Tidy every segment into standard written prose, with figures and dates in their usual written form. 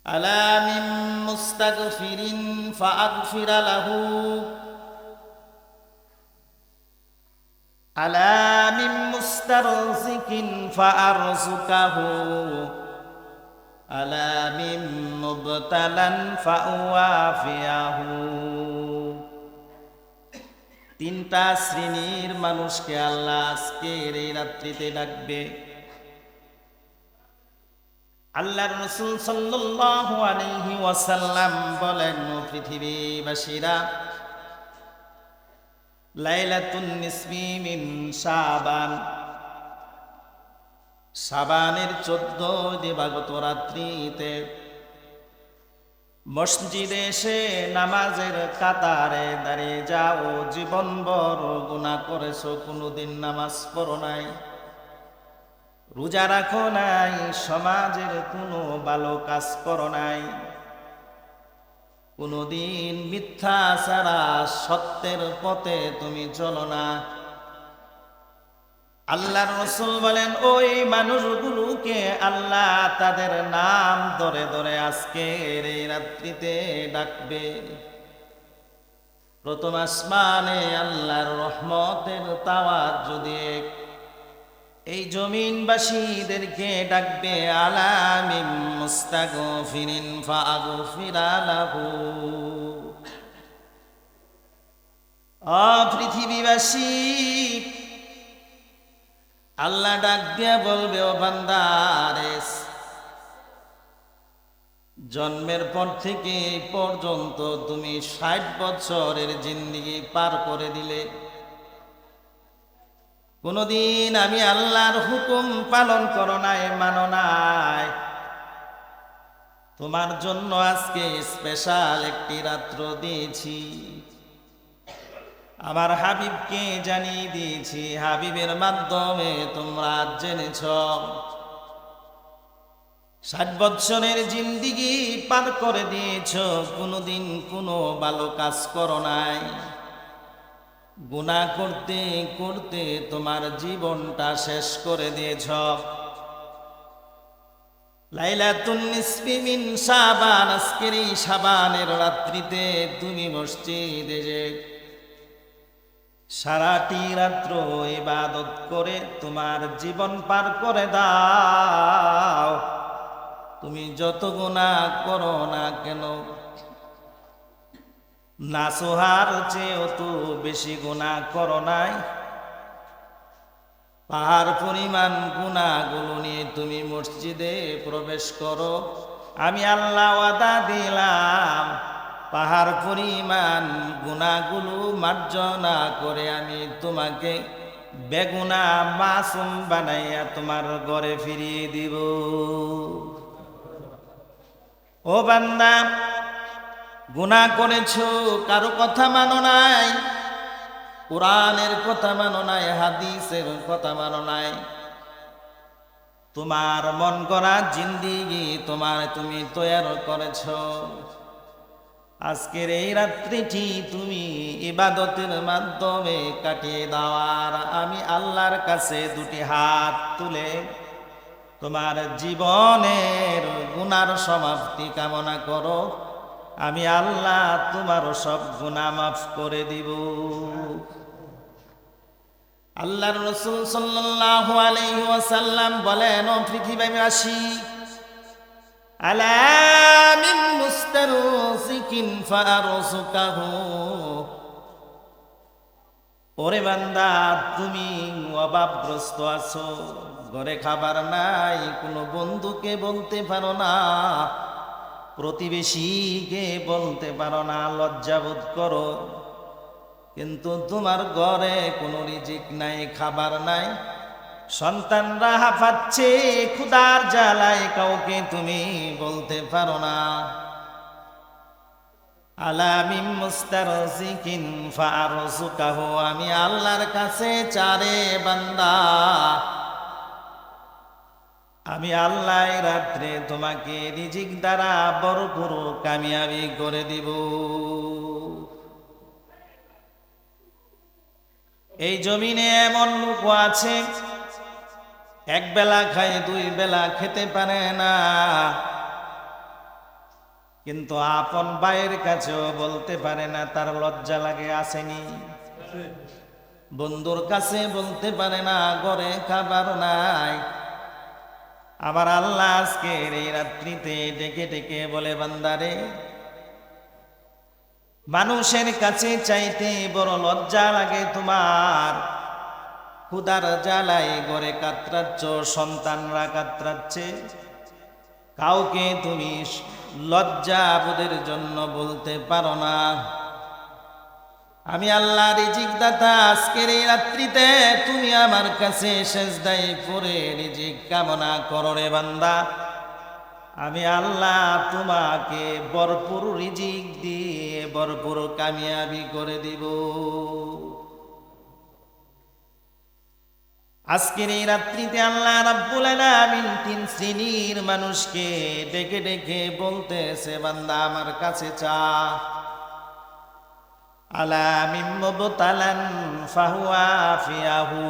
ألا من مستغفر فأغفر له ألا من مسترزق فأرزقه ألا من مبتلا فأوافيه তিনটা শ্রেণীর মানুষকে আল্লাহ আজকের এই রাত্রিতে ডাকবে। আল্লাহর রাসূল সাল্লাল্লাহু আলাইহি ওয়াসাল্লাম বলেন, ও পৃথিবীবাসীরা, লাইলাতুন নিসফি মিন শাবান, শাবানের 14 দিবাগত রাত্রিতে মসজিদে এসে নামাজের কাতারে দাঁড়িয়ে যাও। জীবনভর গুনাহ করেছো, কোনোদিন নামাজ পড়ো নাই, রোজা রাখো নাই, সমাজের কোনো ভালো কাজ করো নাই, কোনোদিন মিথ্যা ছাড়া সত্যের পথে তুমি চলো না। আল্লাহর রাসূল বলেন, ওই মানুষগুলোকে আল্লাহ তাদের নাম ধরে ধরে আজকের এই রাত্রিতে ডাকবে। প্রথম আসমানে আল্লাহর রহমতের তাওয়াজ যদি এই জমিনবাসীদেরকে ডাকবে, আলা মিন মুস্তাগফিরিন ফাগফিরা লাহু। ও পৃথিবীবাসী, আল্লাহ ডাক দিয়া বলবে, ও বান্দারে, জন্মের পর থেকে এই পর্যন্ত তুমি 60 বছরের জিন্দেগি পার করে দিলে, কোনদিন আমি আল্লাহর হুকুম পালন করো নাই, মানো নাই। তোমার জন্য আজকে স্পেশাল একটি রাত্র দিয়েছি, আমার হাবিবকে জানিয়ে দিয়েছি, হাবিবের মাধ্যমে তোমরা জেনেছ 60 বছরের জিন্দেগি পার করে দিয়েছ, কোনোদিন কোনো ভালো কাজ করো নাই, গুনাহ করতে করতে তোমার জীবনটা শেষ করে দিয়েছ। লাইলাতুন নিসফি মিন শাবান, আজকের এই শাবানের রাত্রিতে তুমি মসজিদে যে সারাটি রাত্র ইবাদত করে তোমার জীবন পার করে দাও। তুমি যত গুনাহ করো না কেন, নাসোহার চেয়েও তো বেশি গুনাহ করো নাই, পাহাড় পরিমাণ গুনাহগুলো নিয়ে তুমি মসজিদে প্রবেশ করো। আমি আল্লাহ ওয়াদা দিলাম, পাহাড় পরিমাণ গুনাহগুলো মার্জনা করে আমি তোমাকে বেগুনাহ মাসুম বানাইয়া তোমার ঘরে ফিরিয়ে দিব। ও বান্দা, গুনাহ করেছো, কারো কথা মানো নাই, কোরআনের কথা মানো নাই, হাদিসের কথা মানো নাই, তোমার মন গড়া জিন্দেগি তুমি তৈরি করেছো। আজকের এই রাত্রিটি তুমি ইবাদতের মাধ্যমে কাটিয়ে দেওয়ার আমি আল্লাহর কাছে দুটি হাত তুলে তোমার জীবনের গুনার সমাপ্তি কামনা করো। আমি আল্লাহ তোমার সব গুনাহ মাফ করে দিব। আল্লাহর রাসূল সাল্লাল্লাহু আলাইহি ওয়াসাল্লাম বলেন, ও পৃথিবীবাসী, আলা মিন মুস্তারসিকিন ফারসুকাহু, ওরে বান্দা, তুমি অভাবগ্রস্ত আছো, ঘরে খাবার নাই, কোনো বন্ধুকে বলতে পারো না, প্রতিবেশীকে বলতে পারো না, লজ্জাবোধ করো, কিন্তু তোমার ঘরে কোনো রিজিক নাই, খাবার নাই, সন্তানরা হাঁপাচ্ছে ক্ষুধার জ্বালায়, কাউকে তুমি বলতে পারো না। আলা মিন মুস্তারসিকিন ফারসুকাহু, আমি আল্লাহর কাছে চারে বান্দা, আমি আল্লাহ রাত্রে তোমাকে রিজিক দ্বারা ভরপুর কামিয়াবি করে দিব। এই জমিনে এমন লোক আছে এক বেলা খায় দুই বেলা খেতে পারে না, কিন্তু আপন ভাইয়ের কাছেও বলতে পারে না, তার লজ্জা লাগে। আসেনি? বন্ধুর কাছে বলতে পারে না, ঘরে খাবার নাই। আবার আল্লাহ আজকের এই রাত্রিতে ডেকে ডেকে বলে, বান্দারে, মানুষের কাছে চাইতে বড় লজ্জা লাগে তোমার। ক্ষুধার জ্বালায় ঘরে কাতরাচ্ছ, সন্তানরা কাতরাচ্ছে, কাউকে তুমি লজ্জা বোধের জন্য বলতে পারো না। আমি আল্লাহ রিজিক দাতা, আজকের এই রাত্রিতে তুমি আমার কাছে সেজদায় পড়ে রিজিক কামনা করো রে বান্দা। আমি আল্লাহ তোমাকে ভরপুর রিজিক দিয়ে ভরপুর কামিয়াবি করে দিব। আজকের এই রাত্রিতে আল্লাহ রাব্বুল আলামিন 3 শ্রেণীর মানুষকে ডেকে ডেকে বলতেছে, বান্দা আমার কাছে চা। আলা মিন মুবতালান ফাহুয়া ফিয়াহু।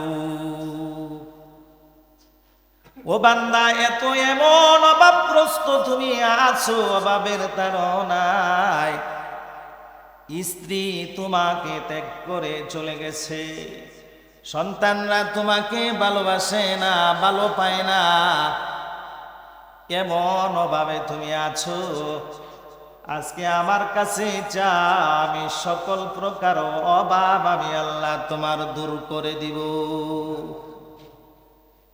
ও বান্দা, এত এমন অভাবগ্রস্ত তুমি আছো, অভাবের তাড়নায় স্ত্রী তোমাকে ত্যাগ করে চলে গেছে, সন্তানরা তোমাকে ভালোবাসে না, ভালো পায় না। কেমন অভাবে তুমি আছো, আজকে আমার কাছে চা, আমি সকল প্রকার অভাব আমি আল্লাহ তোমার দূর করে দিব।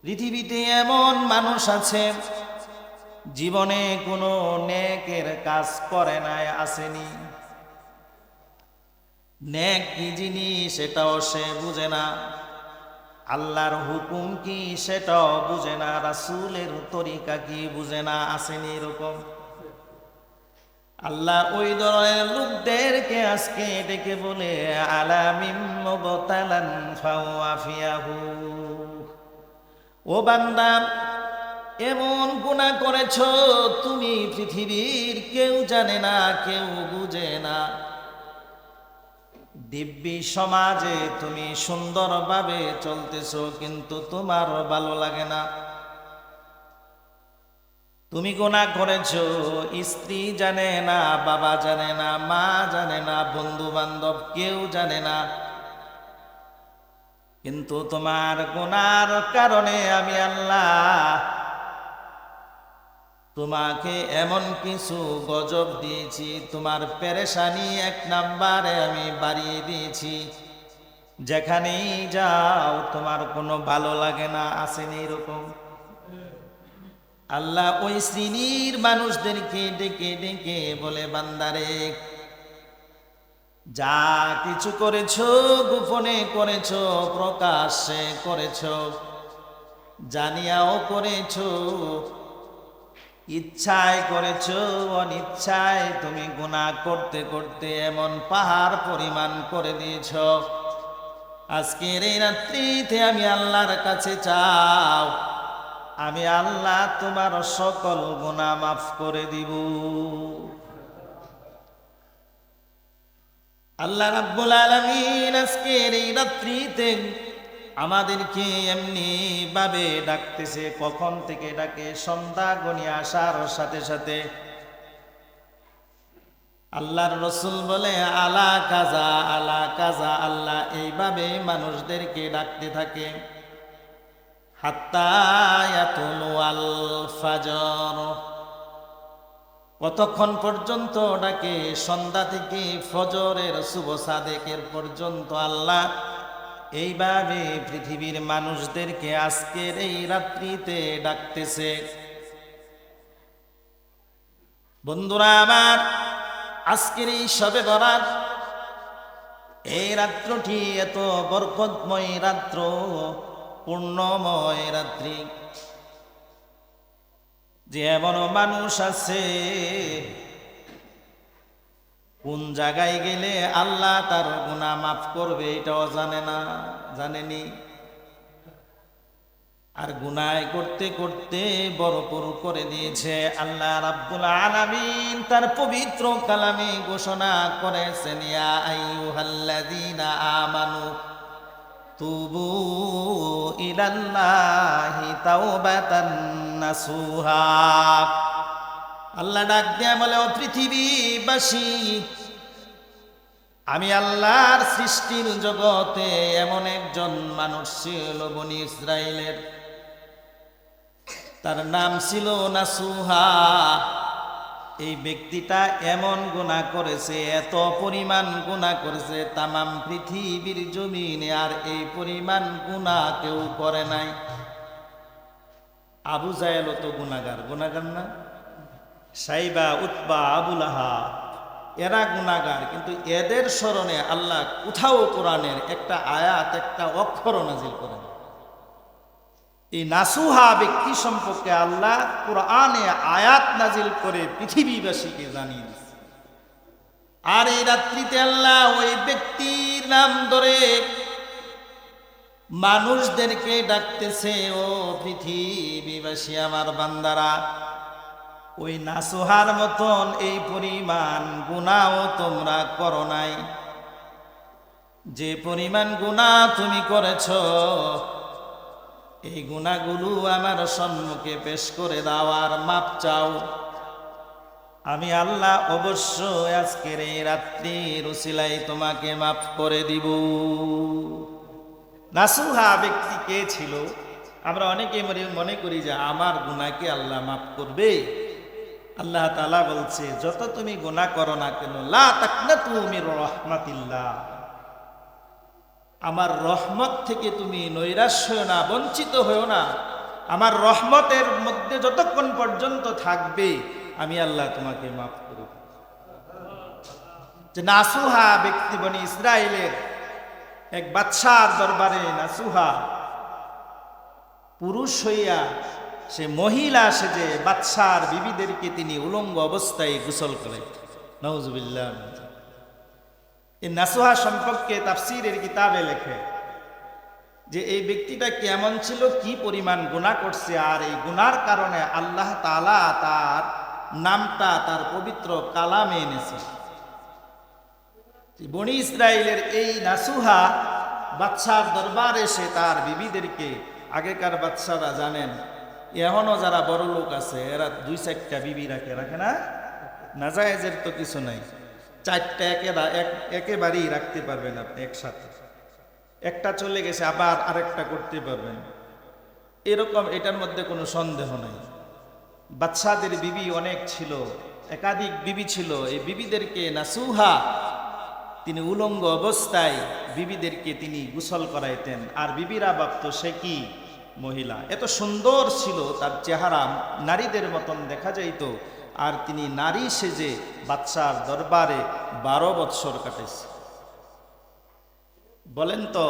পৃথিবীতে এমন মানুষ আছে জীবনে কোনো নেকের কাজ করে নাই, আসেনি? নেক কি জিনিস সেটাও সে বুঝে না, আল্লাহর হুকুম কি সেটাও বুঝে না, রাসূলের তরিকা কি বুঝে না, আসেনি এরকম? আল্লাহ ওই ধরনের লোকদেরকে আজকে ডেকে বলে, আলা মিন মুবতালান ফাহুয়া ফিয়াহু। ও বান্দা, এমন গুনাহ করেছো তুমি পৃথিবীর কেউ জানে না, কেউ বুঝে না। দিব্যি সমাজে তুমি সুন্দরভাবে চলতেছো, কিন্তু তোমার ভালো লাগে না। তুমি গুনাহ করেছো, স্ত্রী জানে না, বাবা জানে না, মা জানে না, বন্ধু বান্ধব কেউ জানে না। কিন্তু তোমার গুনার কারণে আমি আল্লাহ তোমাকে এমন কিছু গজব দিয়েছি, তোমার পেরেশানি 1 নম্বরে আমি বাড়িয়ে দিয়েছি। যেখানেই যাও তোমার কোনো ভালো লাগে না, আসেনি এরকম? আল্লাহ ওই শ্রেণীর মানুষদেরকে ডেকে ডেকে বলে, বান্দারে, যা কিছু করেছো, গোপনে করেছো, প্রকাশ্যে করেছো, জানিয়াও করেছো, ইচ্ছায় করেছো, অনিচ্ছায় তুমি গুনাহ করতে করতে এমন পাহাড় পরিমাণ করে দিয়েছ। আজকের এই রাত্রিতে আমি আল্লাহর কাছে চাও, আমি আল্লাহ তোমার সকল গুনাহ মাফ করে দিব। আল্লাহ রাব্বুল আলামিন আজকের এই রাত্রিতে আমাদেরকে এমনি ভাবে ডাকতেছে। কখন থেকে ডাকে? সন্ধ্যা গনিয়ে আসার সাথে সাথে আল্লাহর রাসূল বলে, আলা কাজা আলা কাজা। আল্লাহ এইভাবে মানুষদেরকে ডাকতে থাকে হাত্তা ইয়াতুলু আল ফাজর। কতক্ষণ পর্যন্ত ডাকে? সন্ধ্যা থেকে ফজরের শুভ সাদেকের পর্যন্ত আল্লাহ এইভাবে পৃথিবীর মানুষদেরকে আজকের এই রাত্রিতে ডাকতেছে। বন্ধুরা আমার, আজকের এই শবে বরাত, এই রাত্রটি এত বরকতময় রাত্র, পূর্ণময় রাত্রি, যে এমন মানুষ আছে কোন জায়গায় গেলে আল্লাহ তার গুনাহ মাফ করবে এটাও জানে না, জানেনি। আর গুনাহ করতে করতে বড়পুর করে দিয়েছে। আল্লাহ রাব্বুল আলামিন তার পবিত্র কালামে ঘোষণা করেছেন, ইয়া আইয়ুহাল্লাযীনা আমানু তুবু ইলাল্লাহি তাওবাতান নাসুহা। আল্লাহ ডাক দেয়া বলে, ও পৃথিবীবাসী, আমি আল্লাহর সৃষ্টির জগতে এমন একজন মানুষ ছিল বনি ইসরাইলের, তার নাম ছিল নাসুহা। এই ব্যক্তিটা এমন গুনাহ করেছে, এত পরিমাণ গুনাহ করেছে, তামাম পৃথিবীর জমিনে আর এই পরিমাণ গুনাহ কেউ করে নাই। আবু জাহেল তো গুনাহগার, গুনাহগার না? সাইবা, উতবা, আবুল আহাব, এরা গুনাহগার, কিন্তু এদের স্মরণে আল্লাহ কোথাও কোরআনের একটা আয়াত, একটা অক্ষর নাজিল করেন। এই নাসুহা ব্যক্তি সম্পর্কে আল্লাহ কোরআনে আয়াত নাজিল করে পৃথিবীবাসীকে জানিয়ে দিচ্ছে। আর এই রাত্রিতে আল্লাহ ওই ব্যক্তির নাম ধরে মানুষদেরকে ডাকতেছে, ও পৃথিবীবাসী আমার বান্দারা, ওই নাসুহার মতন এই পরিমাণ গুনাহ তোমরা করো নাই। যে পরিমাণ গুনাহ তুমি করেছ, এই গুনাহগুলো আমার সম্মুখে পেশ করে দাও আর মাপ চাও। আমি আল্লাহ অবশ্যই আজকের এই রাত্রির উসিলায় তোমাকে মাফ করে দিব। নাসুহা ব্যক্তি কে ছিল? আমরা অনেকে মনে করি যে আমার গুনাহকে আল্লাহ মাফ করবে। আল্লাহ তাআলা বলছে, যত তুমি গুনাহ করো না কেন, লা তাকনাতু মির রাহমাতিল্লাহ, আমার রহমত থেকে তুমি নৈরাশ্য হও না, বঞ্চিত হও না। আমার রহমতের মধ্যে যতক্ষণ পর্যন্ত থাকবে, আমি আল্লাহ তোমাকে মাফ করব। যে নাসুহা ব্যক্তি বনি ইসরাইলের এক বাদশার দরবারে নাসুহা পুরুষ হইয়া সে মহিলা সেজে বাদশার বিবিদেরকে তিনি উলঙ্গ অবস্থায় গোসল করেন। নাউজুবিল্লাহ। এই নাসুহা সম্পর্কে তাফসীরের কিতাবে লেখে যে এই ব্যক্তিটা কেমন ছিল, কি পরিমাণ গুনাহ করছে, আর এই গুনার কারণে আল্লাহ তাআলা তার নামটা তার পবিত্র কালামে এনেছে। বনি ইসরাইলের এই নাসুহা বাদশার দরবারে এসে তার বিবিদেরকে, আগেকার বাদশারা জানেন, এখনো যারা বড় লোক আছে এরা 2-4টা বিবি রাখে না? নাজায়েজের তো কিছু নাই, 4টা একেবারেই রাখতে পারবেন আপনি একসাথে। একটা চলে গেছে আবার আরেকটা করতে পারবেন, এরকম, এটার মধ্যে কোনো সন্দেহ নাই। বাদশাদের বিবি অনেক ছিল, একাধিক বিবি ছিল। এই বিবিদেরকে নাসুহা তিনি উলঙ্গ অবস্থায় বিবিদেরকে তিনি গোসল করাইতেন, আর বিবিরা ভাবত সে কি মহিলা। এত সুন্দর ছিল তার চেহারা, নারীদের মতন দেখা যাইত। আর তিনি নারী সেজে বাদশার দরবারে 12 বৎসর কাটেছে। বলেন তো,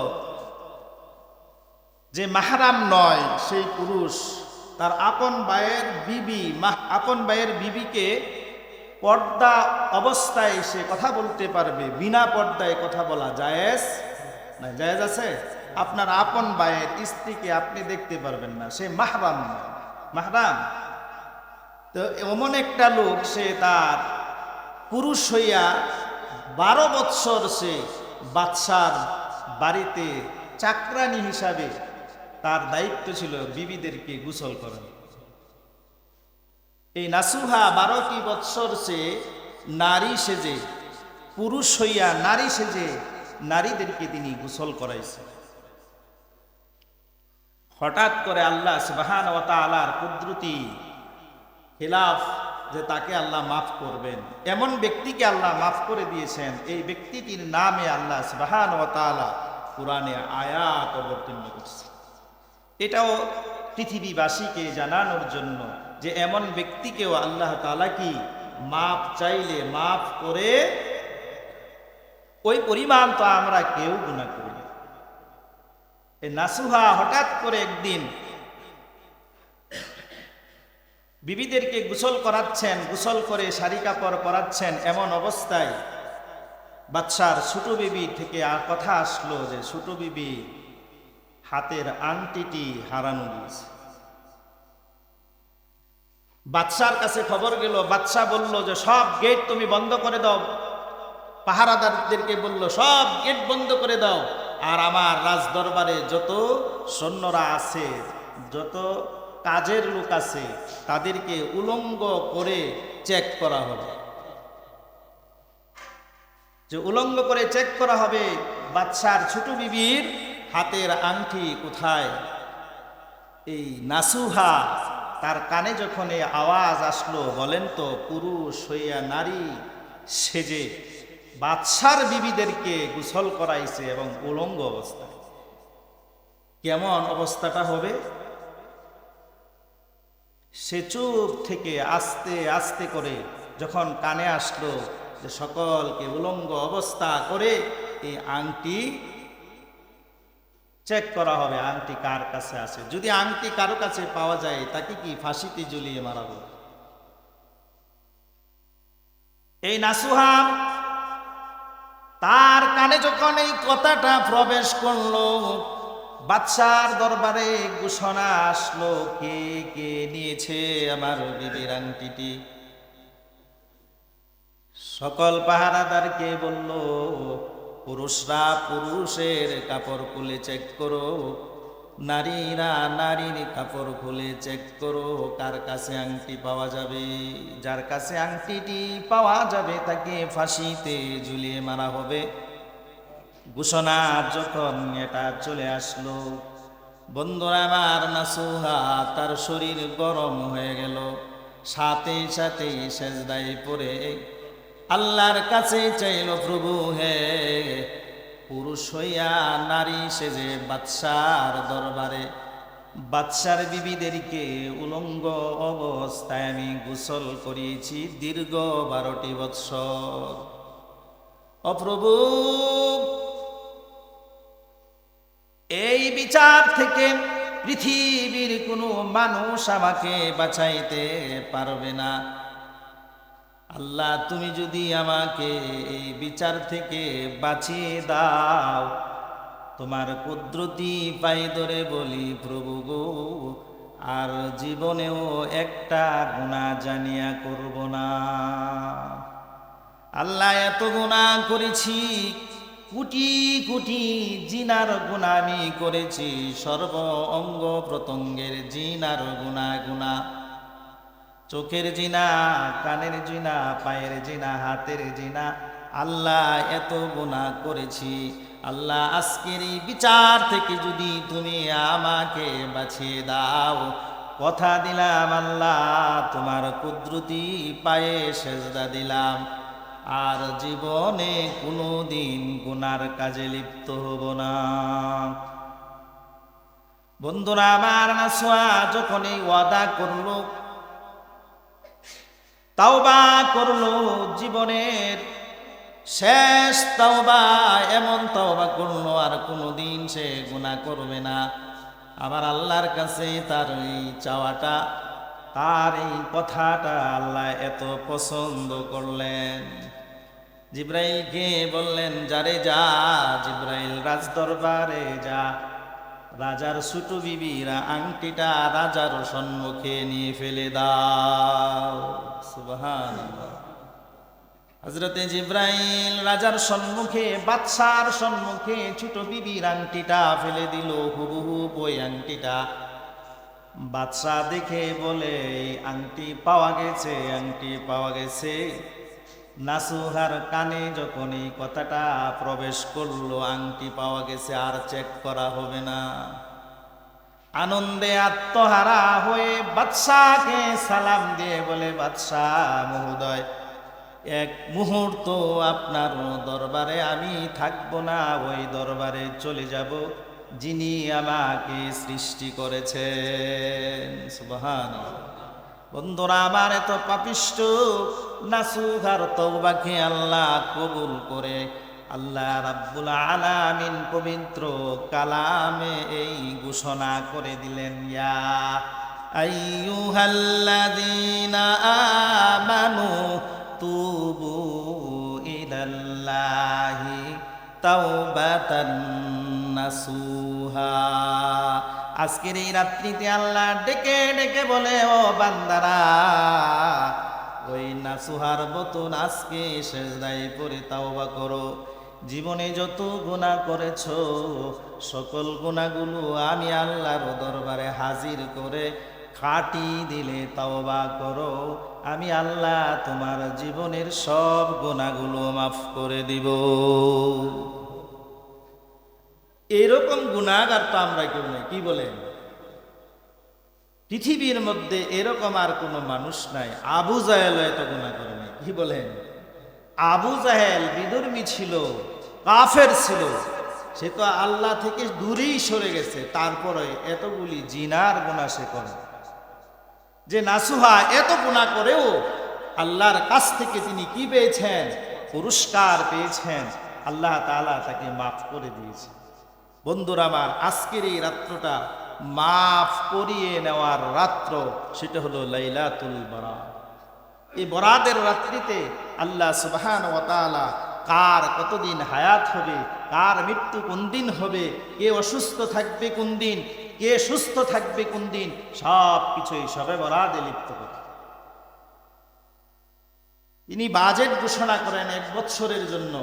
যে মাহরাম নয় সেই পুরুষ তার আপন ভাইয়ের বিবিকে পর্দা অবস্থায় সে কথা বলতে পারবে, বিনা পর্দায় কথা বলা জায়েজ না? জায়েজ আছে? আপনার আপন ভাইয়ের স্ত্রীকে আপনি দেখতে পারবেন না, সে মাহরাম নয়। মাহরাম তো এমন একটা লোক, সে তার পুরুষ হইয়া 12 বৎসর সে বাদশার বাড়িতে চাকরানি হিসাবে তার দায়িত্ব ছিল বিবিদেরকে গোসল করা। এই নাসুহা 12টি বৎসর সে নারী সেজে, পুরুষ হইয়া নারী সেজে নারীদেরকে তিনি গোসল করাইছে। হঠাৎ করে আল্লাহ সুবহানাহু ওয়া তাআলার কুদরতি খিলাফ, যে তাকে আল্লাহ মাফ করবেন, এমন ব্যক্তিকে আল্লাহ মাফ করে দিয়েছেন। এই ব্যক্তিটির নামে আল্লাহ সুবহানাহু ওয়া তাআলা কুরআনে আয়াত অবতীর্ণ করছে। এটাও পৃথিবীবাসীকে জানানোর জন্য যে এমন ব্যক্তিকেও আল্লাহ তাআলা কি মাফ চাইলে মাফ করে। ওই পরিমাণ তো আমরা কেউ গুনাহ করি না। এই নাসুহা হঠাৎ করে একদিন বিবিদেরকে গোসল করাচ্ছেন, গোসল করে শাড়ি কাপড় পরাচ্ছেন, এমন অবস্থায় বাদশার ছোট বিবি থেকে কথা আসলো যে ছোট বিবি হাতের আংটিটি হারানো গিয়েছে। বাদশার কাছে খবর গেল, বাদশা বলল যে সব গেট তুমি বন্ধ করে দাও। পাহারাদারদেরকে বলল সব গেট বন্ধ করে দাও, আর আমার রাজ দরবারে যত সৈন্যরা আছে, যত কাজের লোক আছে তাদেরকে উলঙ্গ করে চেক করা হবে। যে উলঙ্গ করে চেক করা হবে বাদশার ছোট বিবির হাতের আংটি কোথায়। এই নাসুহা তার কানে যখন এই আওয়াজ আসলো, বলেন তো পুরুষ হইয়া নারী সেজে বাদশার বিবিদেরকে গোসল করাইছে এবং উলঙ্গ অবস্থায়, কেমন অবস্থাটা হবে। সে চুপ থেকে আস্তে আস্তে করে যখন কানে আসলো যে সকলকে উলঙ্গ অবস্থা করে এই আংটি চেক করা হবে, আংটি কার কাছে আছে। যদি আংটি কারো কাছে পাওয়া যায় তাকে কি ফাঁসিতে ঝুলিয়ে মারাবো। এই নাসুহা তার কানে যখন এই কথাটা প্রবেশ করলো, বাদশার দরবারে ঘোষণা আসলো, কে কে নিয়েছে আমার বিবির আংটিটি। সকল পাহারাদারকে বলল, পুরুষরা পুরুষের কাপড় খুলে চেক করো, নারীরা নারীর কাপড় খুলে চেক করো, কার কাছে আংটি পাওয়া যাবে। যার কাছে আংটিটি পাওয়া যাবে তাকে ফাঁসিতে ঝুলিয়ে মারা হবে। ঘোষণা যখন এটা চলে আসলো, বন্ধুরা আমার, নাসুহা তার শরীর গরম হয়ে গেল, সাথে সাথে সেজদায় পড়ে আল্লাহর কাছে চাইল, প্রভু হে, পুরুষ হইয়া নারী সেজে বাদশার দরবারে বাদশার বিবিদেরকে উলঙ্গ অবস্থায় আমি গোসল করিয়েছি দীর্ঘ 12টি বৎসর। অপ্রভু, এই বিচার থেকে পৃথিবীর কোনো মানুষ আমাকে বাঁচাইতে পারবে না। আল্লাহ, তুমি যদি আমাকে এই বিচার থেকে বাঁচিয়ে দাও, তোমার কুদরতি পায়ে ধরে বলি প্রভু গো, আর জীবনেও একটা গুনাহ জানিয়া করব না। আল্লাহ, এত গুনাহ করেছি, কোটি কোটি জিনার গুনাহ আমি করেছি, সর্ব অঙ্গ প্রত্যঙ্গের জিনার গুনাহ, চোখের জিনা, কানের জিনা, পায়ের জিনা, হাতের জিনা। আল্লাহ, এত গুনাহ করেছি। আল্লাহ, আজকের এই বিচার থেকে যদি তুমি আমাকে বাঁচিয়ে দাও, কথা দিলাম আল্লাহ, তোমার কুদরতি পায়ে সেজদা দিলাম, আর জীবনে কোনোদিন গুনার কাজে লিপ্ত হব না। বন্ধুরা আমার, নাসুহা যখন এই ওয়াদা করলো, তাওবা করলো, জীবনের শেষ তাওবা, এমন তাওবা করলো আর কোনোদিন সে গুনাহ করবে না। আমার আল্লাহর কাছে তার এই চাওয়াটা, তার এই কথাটা আল্লাহ এত পছন্দ করলেন। জিব্রাইলকে বললেন, যারে যা জিব্রাইল, রাজ দরবারে যা, রাজার ছোট বিবিরা আংটিটা রাজার সম্মুখে নিয়ে ফেলে দাও। সুবহানাল্লাহ। হযরতে জিব্রাইল রাজার সম্মুখে, বাদশার সম্মুখে ছোট বিবির আংটিটা ফেলে দিল। হুবহু ওই আংটিটা বাদশা দেখে বলে, আংটি পাওয়া গেছে, আংটি পাওয়া গেছে। নাসুহার কানে যখন এই কথাটা প্রবেশ করলো, আংটি পাওয়া গেছে, আর চেক করা হবে না, আনন্দে আত্মহারা হয়ে বাদশাকে সালাম দিয়ে বলে, বাদশাহ মহোদয়, এক মুহূর্ত আপনার দরবারে আমি থাকবো না, ওই দরবারে চলে যাব যিনি আমাকে সৃষ্টি করেছেন। সুবহানাল্লাহ। বন্ধুরা আমার, এত পাপিষ্ঠ নাসুহার তওবাকে আল্লাহ কবুল করে আল্লাহ রাব্বুল আলামিন পবিত্র কালামে এই ঘোষণা করে দিলেন, ইয়া আইয়ুহাল্লাযীনা আমানু তুবু ইলাল্লাহি তাওবাতান নাসুহা। আজকের এই রাত্রিতে আল্লাহ ডেকে ডেকে বলে, ও বান্দারা, ওই নাসুহার মতন আজকে সেজদায় পড়ে তাওবা করো। জীবনে যত গুনাহ করেছো, সকল গুনাহগুলো আমি আল্লাহর দরবারে হাজির করে খাঁটি দিলে তওবা করো, আমি আল্লাহ তোমার জীবনের সব গুনাহগুলো মাফ করে দিব। এরকম গুনাহগার তো আমরা কেউ নেই, কি বলেন? পৃথিবীর মধ্যে এরকম আর কোনো মানুষ নাই। আবু জাহেল এত গুনাহ করে নাই, কি বলেন? আবু জাহেল বিধর্মী ছিল, কাফের ছিল, সে তো আল্লাহ থেকে দূরেই সরে গেছে, তারপরে এতগুলি জিনার গুনাহ সে করে। যে নাসুহা এত গুনাহ করেও আল্লাহর কাছ থেকে তিনি কি পেয়েছেন? পুরস্কার পেয়েছেন, আল্লাহ তাআলা তাকে মাফ করে দিয়েছে। বন্ধুরা আমার, আজকের এই রাত্রটা মাফ করিয়ে নেওয়ার রাত্র, সেটা হলো লাইলাতুল বরাত। এই বরাতের রাত্রিতে আল্লাহ সুবহানাহু ওয়া তাআলা কার কতদিন হায়াত হবে, কার মৃত্যু কোন দিন হবে, কে অসুস্থ থাকবে কোন দিন, কে সুস্থ থাকবে কোন দিন, সব কিছুই শবে বরাতে লিপ্ত করে। তিনি বাজেট ঘোষণা করেন 1 বছরের জন্য।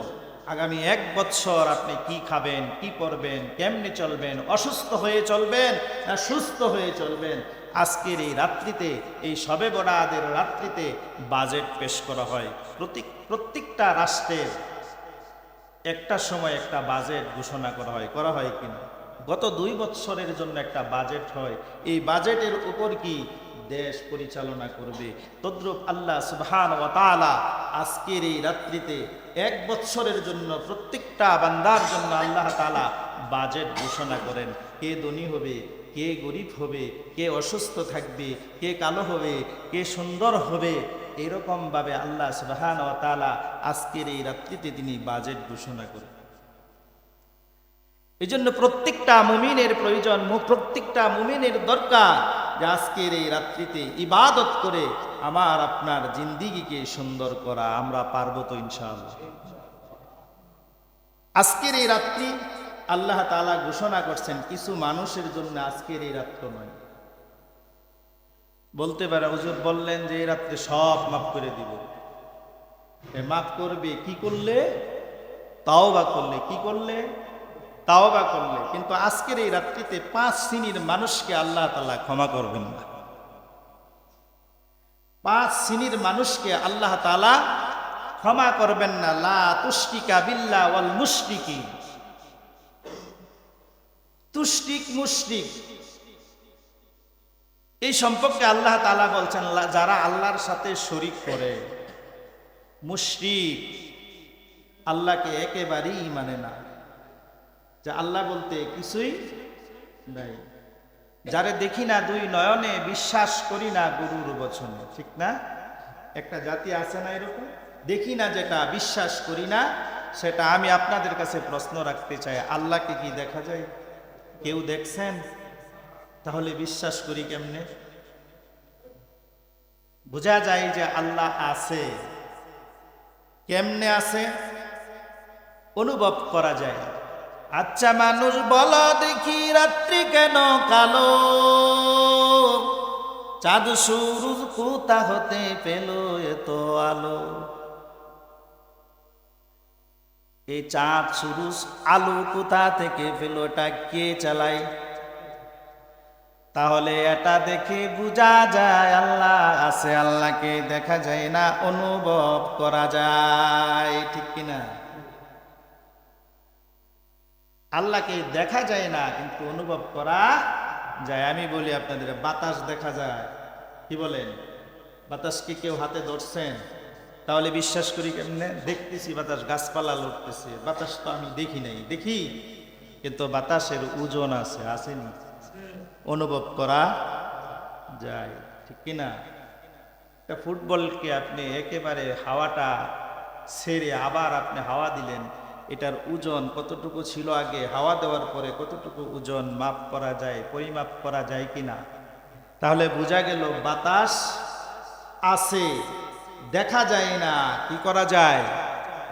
আগামী 1 বছর আপনি কি খাবেন, কি করবেন, কেমনে চলবেন, অসুস্থ হয়ে চলবেন না সুস্থ হয়ে চলবেন। আজকের এই রাত্রিতে, এই শবে বরাতের রাত্রিতে বাজেট পেশ করা হয়। প্রত্যেকটা রাষ্ট্রের একটা সময় একটা বাজেট ঘোষণা করা হয় কিনা? গত 2 বছরের জন্য একটা বাজেট হয়। এই বাজেটের উপর কি দেশ পরিচালনা করবে। তদ্রূপ আল্লাহ সুবহানাহু ওয়া তাআলা আজকের এই রাত্রিতে 1 বছরের জন্য প্রত্যেকটা বান্দার জন্য আল্লাহ তাআলা বাজেট ঘোষণা করেন। কে ধনী হবে, কে গরিব হবে, কে অসুস্থ থাকবে, কে কালো হবে, কে সুন্দর হবে, এরকম ভাবে আল্লাহ সুবহানাহু ওয়া তাআলা আজকের এই রাত্রিতে তিনি বাজেট ঘোষণা করেন। এই জন্য প্রত্যেকটা মুমিনের প্রয়োজন, প্রত্যেকটা মুমিনের দরকার যে আজকের এই রাত্রিতে ইবাদত করে আমার আপনার জিন্দিগিকে সুন্দর করা। আমরা পারবো তো ইনশাআল্লাহ? আজকের এই রাত্রি আল্লাহ তাআলা ঘোষণা করছেন কিছু মানুষের জন্য আজকের এই রাত্র নয়। বলতে পারে হুজুর বললেন যে এই রাত্রে সব মাফ করে দিব। মাফ করবে কি করলে? তাওবা করলে। কি করলে? তাওবা করলে। কিন্তু আজকের এই রাত্রিতে 5 শ্রেণীর মানুষকে আল্লাহ তাআলা ক্ষমা করবেন না। 5 শ্রেণীর মানুষকে আল্লাহ তাআলা ক্ষমা করবেন না। লা তুশরিকা বিল্লাহ ওয়াল মুশরিকিন। তুশরিক, মুশরিক, এই সম্পর্কে আল্লাহ তাআলা বলছেন যারা আল্লাহর সাথে শরীক করে, মুশরিক, আল্লাহকে একেবারেই মানে না, যে আল্লাহ বলতে কিছুই নাই, যারে দেখি না 2 নয়নে, বিশ্বাস করি না গুরুর বচনে। ঠিক না? একটা জাতি আছে না এরকম? দেখি না যেটা, বিশ্বাস করি না সেটা। আমি আপনাদের কাছে প্রশ্ন রাখতে চাই, আল্লাহকে কি দেখা যায়? কেউ দেখছেন? তাহলে বিশ্বাস করি কেমনে? বোঝা যায় যে আল্লাহ আছে। কেমনে আছে? অনুভব করা যায়। আচ্ছা মানুষ বলো দেখি, রাত্রি কেন কালো? চাঁদ সূরজ কোথা হতে পেল এত আলো? এই চাঁদ সূরজ আলো কোথা থেকে পেল? এটা কে চালায়? তাহলে এটা দেখে বোঝা যায় আল্লাহ আছে। আল্লাহকে দেখা যায় না, অনুভব করা যায়। ঠিক কিনা? আল্লাহকে দেখা যায় না কিন্তু অনুভব করা যায়। আমি বলি আপনাদের, বাতাস দেখা যায়। কি বলেন? বাতাসকে কেউ হাতে ধরছেন? তাহলে বিশ্বাস করি কেমনে? দেখতেছি বাতাস, গাছপালা লড়তেছে, বাতাস তো আমি দেখি নাই। দেখি, কিন্তু বাতাসের ওজন আছে, আসেনি? অনুভব করা যায়। ঠিক কিনা? একটা ফুটবলকে আপনি একেবারে হাওয়াটা ছেড়ে আবার আপনি হাওয়া দিলেন, এটার ওজন কতটুকু ছিল আগে, হাওয়া দেওয়ার পরে কতটুকু ওজন মাপ করা যায়, পরিমাপ করা যায় কিনা? তাহলে বোঝা গেল বাতাস আছে, দেখা যায় না। কি করা যায়?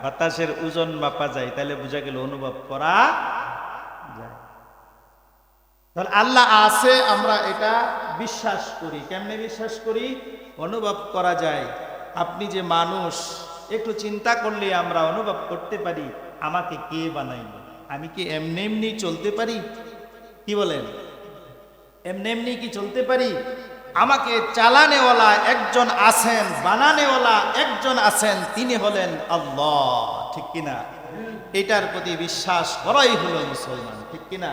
বাতাসের ওজন মাপা যায়। তাহলে বোঝা গেল অনুভব করা যায়। তাহলে আল্লাহ আছে, আমরা এটা বিশ্বাস করি। কেমনে বিশ্বাস করি? অনুভব করা যায়। আপনি যে মানুষ, একটু চিন্তা করলে আমরা অনুভব করতে পারি আমাকে কে বানাইল। আমি কি এমনি এমনি চলতে পারি? কি বলেন? এমনি এমনি কি চলতে পারি? আমাকে চালানেওয়ালা একজন আছেন, বানানেওয়ালা একজন আছেন, তিনি হলেন আল্লাহ। ঠিক কিনা? এটার প্রতি বিশ্বাস করাই হলো মুসলমান। ঠিক কিনা?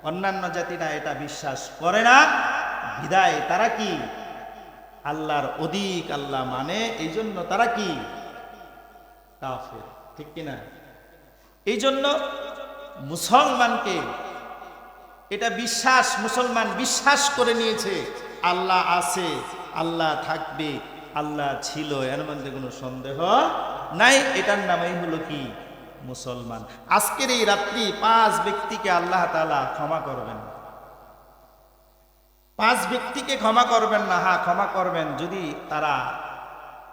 অন্যান্য জাতিরা এটা বিশ্বাস করে না, বিদায় তারা কি আল্লাহর অধিক আল্লাহ মানে, এই জন্য তারা কি কাফের। ঠিক কিনা? এই জন্য মুসলমানকে এটা বিশ্বাস, মুসলমান বিশ্বাস করে নিয়েছে আল্লাহ আছে, আল্লাহ থাকবে, আল্লাহ ছিল, এর মধ্যে কোনো সন্দেহ নাই। এটার নামই হলো কি মুসলমান। আজকের এই রাত্রি 5 ব্যক্তিকে আল্লাহ তাআলা ক্ষমা করবেন। 5 ব্যক্তিকে ক্ষমা করবেন না, হ্যাঁ ক্ষমা করবেন যদি তারা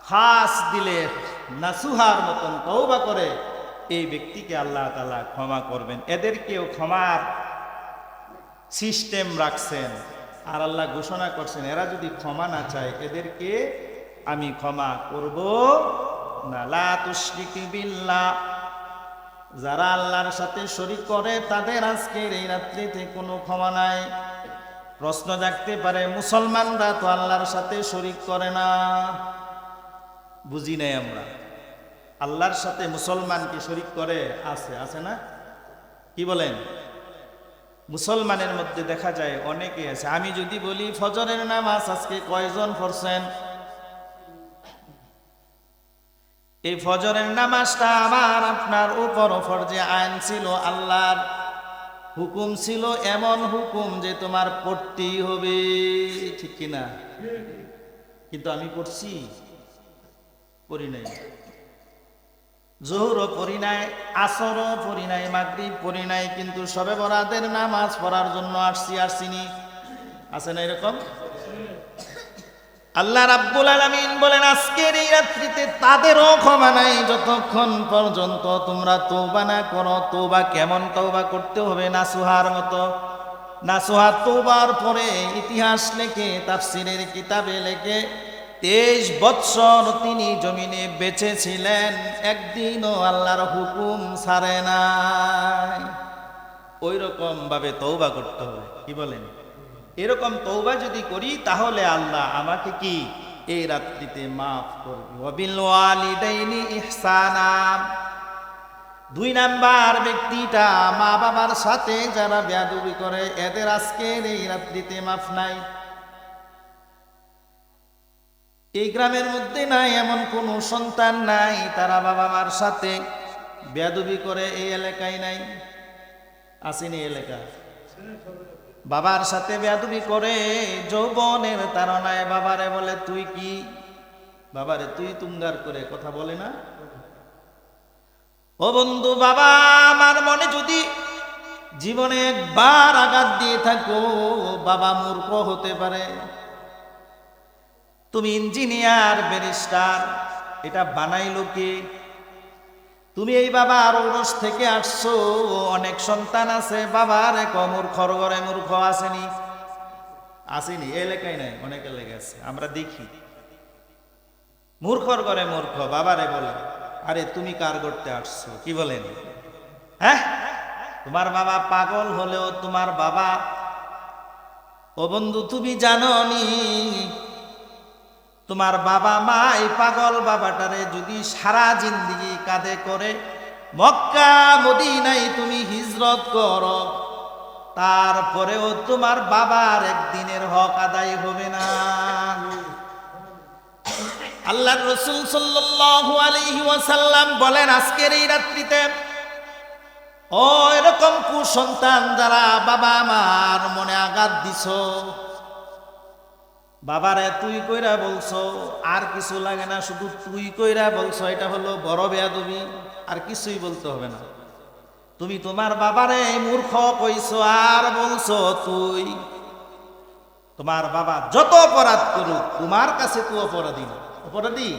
খাস দিলে নাসুহার মতন তওবা করে, এই ব্যক্তিকে আল্লাহ তাআলা ক্ষমা করবেন। এদেরকেও ক্ষমার সিস্টেম রাখছেন, আর আল্লাহ ঘোষণা করছেন এরা যদি ক্ষমা না চায় এদেরকে আমি ক্ষমা করব না। লা তুশরিকু বিল্লাহ, যারা আল্লাহর সাথে শরীক করে তাদের আজকের এই রাত্রিতে কোনো ক্ষমা নাই। প্রশ্ন জাগতে পারে, মুসলমানরা তো আল্লাহর সাথে শরীক করে না, বুঝি নাই আমরা। আল্লাহর সাথে মুসলমান কি শরীক করে? আছে, আছে না? কি বলেন? মুসলমানের মধ্যে দেখা যায় অনেকে আছে। আমি যদি বলি ফজরের নামাজ আজকে কয়জন পড়ছেন? এই ফজরের নামাজটা আমার আপনার উপর ফরজে আইন ছিল, আল্লাহর হুকুম ছিল, এমন হুকুম যে তোমার পড়তেই হবে। ঠিক কিনা? কিন্তু আমি পড়ছি? পড়ি নাই। জোহরও পড়ি নাই, আসরও পড়ি নাই, মাগরিব পড়ি নাই, কিন্তু শবে বরাতের নামাজ পড়ার জন্য আসিনি। আছে না এরকম? আল্লাহ রাব্বুল আলামিন বলেন আজকের এই রাত্রিতে তাদেরও ক্ষমা নাই যতক্ষণ পর্যন্ত তোমরা তওবা না করো। তওবা কেমন তওবা করতে হবে? নাসুহার মতো। নাসুহা তওবার পরে ইতিহাস লেখে, তাফসীরের কিতাবে লেখে 23 বৎসর তিনি জমিনে বেঁচে ছিলেন, একদিনও আল্লাহর হুকুম ছাড়ে নাই। ওই রকম ভাবে তওবা করতে হবে। কি বলেন? এরকম তওবা যদি করি তাহলে আল্লাহ আমাকে কি এই রাত্রিতে মাফ করবে। ওয়াবিল ওয়ালিদাইনি ইহসানা। 2 নাম্বার ব্যক্তিটা মা বাবার সাথে যারা বেয়াদবি করে এদের আজকের এই রাত্রিতে মাফ নাই। এই গ্রামের মধ্যে নাই এমন কোন সন্তান নাই তারা বাবা মার সাথে বেয়াদবি করে, এই এলাকায় নাই। আসেনি এলাকা? বাবার সাথে বেয়াদবি করে, যৌবনের তাড়নায় বাবারে বলে তুই কি, বাবারে তুই তুঙ্গার করে কথা বলে না। ও বন্ধু, বাবা আমার মনে যদি জীবনে একবার আঘাত দিয়ে থাকো, বাবা মূর্খ হতে পারে। তুমি ইঞ্জিনিয়ার, ব্যারিস্টার, এটা বানাইলো কে? তুমি এই বাবার ঔরস থেকে আসছো। অনেক সন্তান আছে বাবার মূর্খর ঘরে মূর্খ আসেনি? আসেনি? এলাকায় নাই, অনেক এলাকায় আছে, আমরা দেখি। মূর্খর ঘরে মূর্খ বাবারে বলে আরে তুমি কার করতে আসছো? কি বলেন? হ্যাঁ, তোমার বাবা পাগল হলেও তোমার বাবা। ও বন্ধু, তুমি জানো নি তোমার বাবা মা এই পাগল বাবাটারে যদি সারা জিন্দেগি কাঁধে করে মক্কা মদিনায় তুমি হিজরত করো, তারপরেও তোমার বাবার একদিনের হক আদায় হবে না। আল্লাহর রাসূল সাল্লাল্লাহু আলাইহি ওয়াসাল্লাম বলেন আজকের এই রাত্রিতে ও এরকম কুসন্তান যারা বাবা মার মনে আঘাত দিছো, বাবারে তুই কইরা বলছো, আর কিছু লাগে না, শুধু তুই কইরা বলছো, এটা হলো বড় বেয়াদবি, আর কিছুই বলতে হবে না। তুমি তোমার বাবারে মূর্খ কইছো আর বলছো তুই। তোমার বাবা যত অপরাধ করুক তোমার কাছে তুই অপরাধী না। অপরাধী?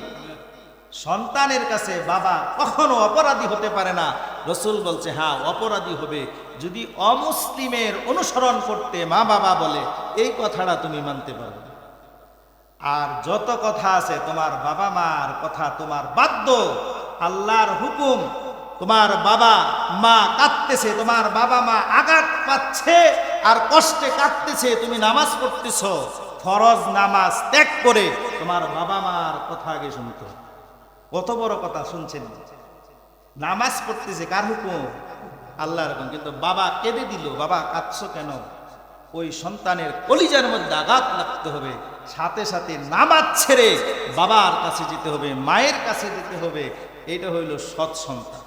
সন্তানের কাছে বাবা কখনো অপরাধী হতে পারে না। রাসূল বলছে হ্যাঁ অপরাধী হবে যদি অমুসলিমের অনুসরণ করতে মা বাবা বলে, এই কথাটা তুমি মানতে পারবে। আর যত কথা আছে তোমার বাবা মার কথা তোমার বাধ্য, আল্লাহর হুকুম, তোমার বাবা মা কাঁদতেছে, তোমার বাবা মা আঘাত পাচ্ছে আর কষ্টে কাঁদতেছে, তুমি নামাজ পড়তেছ, ফরজ নামাজ ত্যাগ করে তোমার বাবা মার কথা আগে শুনতে হবে। কত বড় কথা শুনছেন, নামাজ পড়তেছে কার হুকুম? আল্লাহর হুকুম। কিন্তু বাবা কেঁদে দিল, বাবা কাঁদছো কেন? ওই সন্তানের কলিজার মধ্যে আঘাত লাগতে হবে, সাথে সাথে নামাজ ছেড়ে বাবার কাছে যেতে হবে, মায়ের কাছে যেতে হবে। এটা হইল সৎ সন্তান।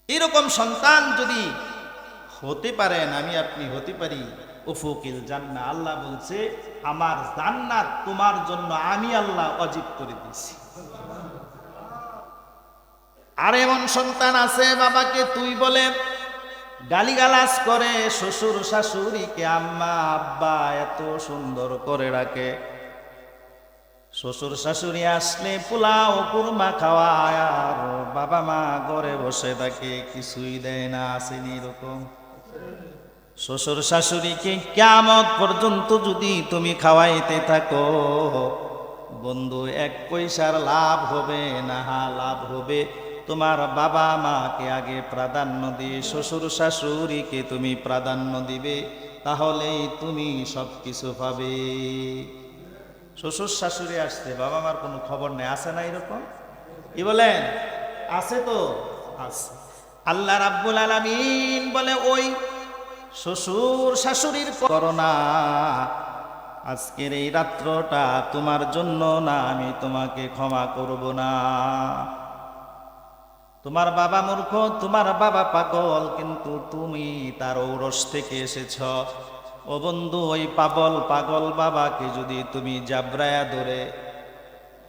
এরকম সন্তান যদি হতে পারেন, আমি আপনি হতে পারি, উফুকিল জান্নাহ। আল্লাহ বলছে আমার জান্নাত তোমার জন্য আমি আল্লাহ ওয়াজিব করে দিয়েছি। আর এমন সন্তান আছে বাবাকে তুই বলে গালিগালাজ করে, শ্বশুর শাশুড়িকে আম্মা আব্বা এত সুন্দর করে রাখে, শ্বশুর শাশুড়ি আসলে পোলাও কুরমা খাওয়ায়, আর বাবা মা ঘরে বসে থাকে, কিছুই দেয় না। আসেনি এরকম? শ্বশুর শাশুড়িকে কিয়ামত পর্যন্ত যদি তুমি খাওয়াইতে থাকো বন্ধু, এক পয়সার লাভ হবে না, লাভ হবে তোমার বাবা মাকে আগে প্রাধান্য দিয়ে শ্বশুর শাশুড়িকে তুমি প্রাধান্য দিবে, তাহলেই তুমি সব কিছু পাবে। শ্বশুর শাশুড়ি আসছে, বাবা মার কোনো খবর নেই, আছে না এরকম? কি বলেন? আছে তো আছে। আল্লাহ রাব্বুল আলামিন বলে ওই শ্বশুর শাশুড়ির করোনা, আজকের এই রাত্রটা তোমার জন্য না, আমি তোমাকে ক্ষমা করব না। তোমার বাবা মূর্খ, তোমার বাবা পাগল, কিন্তু তুমি তার ঔরস থেকে এসেছ। ও বন্ধু, ওই পাগল বাবাকে যদি তুমি জাবরায়া ধরে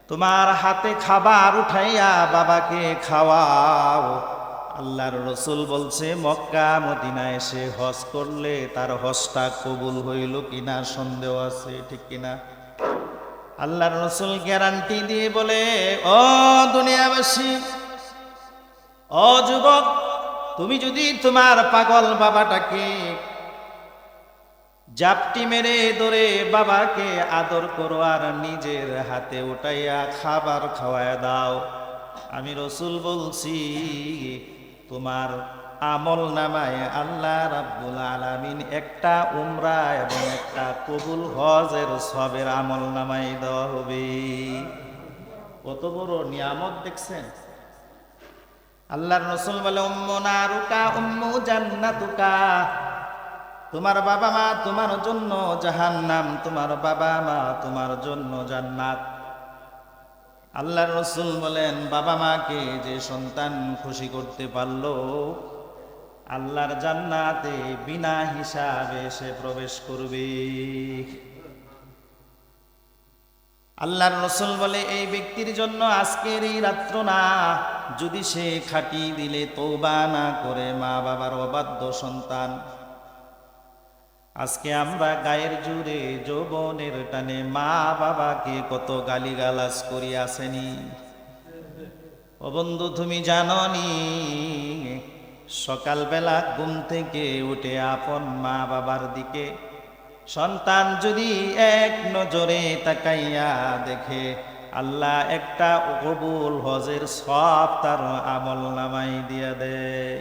তোমার হাতে খাবার উঠাইয়া বাবাকে খাওয়াও, আল্লাহর রসুল বলছে মক্কা মদিনা এসে হজ করলে তার হজটা কবুল হইল কিনা সন্দেহ আছে, ঠিক কিনা? আল্লাহর রসুল গ্যারান্টি দিয়ে বলে, ও দুনিয়াবাসী, ও যুবক, তুমি যদি তোমার পাগল বাবাটাকে জাপটি মেরে ধরে বাবাকে আদর করো আর নিজের হাতে উঠাইয়া খাবার খাওয়ায় দাও, আমি রসুল বলছি তোমার আমল নামায় আল্লাহ রাব্বুল আলামিন একটা উমরা এবং একটা কবুল হজের সবের আমল নামায় দেওয়া হবে। কত বড় নিয়ামত দেখছেন? আল্লাহর রসুল বলে উম্মু নারুকা উম্মু জান্নাতুকা, তোমার বাবা মা তোমার জন্য জাহান্নাম, তোমার বাবা মা তোমার জন্য জান্নাত। আল্লাহর রসুল বলেন বাবা মাকে যে সন্তান খুশি করতে পারলো আল্লাহর জান্নাতে বিনা হিসাবে সে প্রবেশ করবে। আল্লাহর রসুল বলে এই ব্যক্তির জন্য আজকের এই রাত্র না, যদি সে খাটি দিলে তওবা না করে মা বাবার অবাধ্য সন্তান। আজকে আমরা গায়ের জুড়ে যৌবনের টানে মা বাবাকে কত গালিগালাজ করি, আসেনি? ও বন্ধু, তুমি জানো নি সকালবেলা ঘুম থেকে উঠে আপন মা বাবার দিকে সন্তান যদি এক নজরে তাকাইয়া দেখে, আল্লাহ একটা কবুল হজের সব তার আমল নামাই দিয়া দেয়।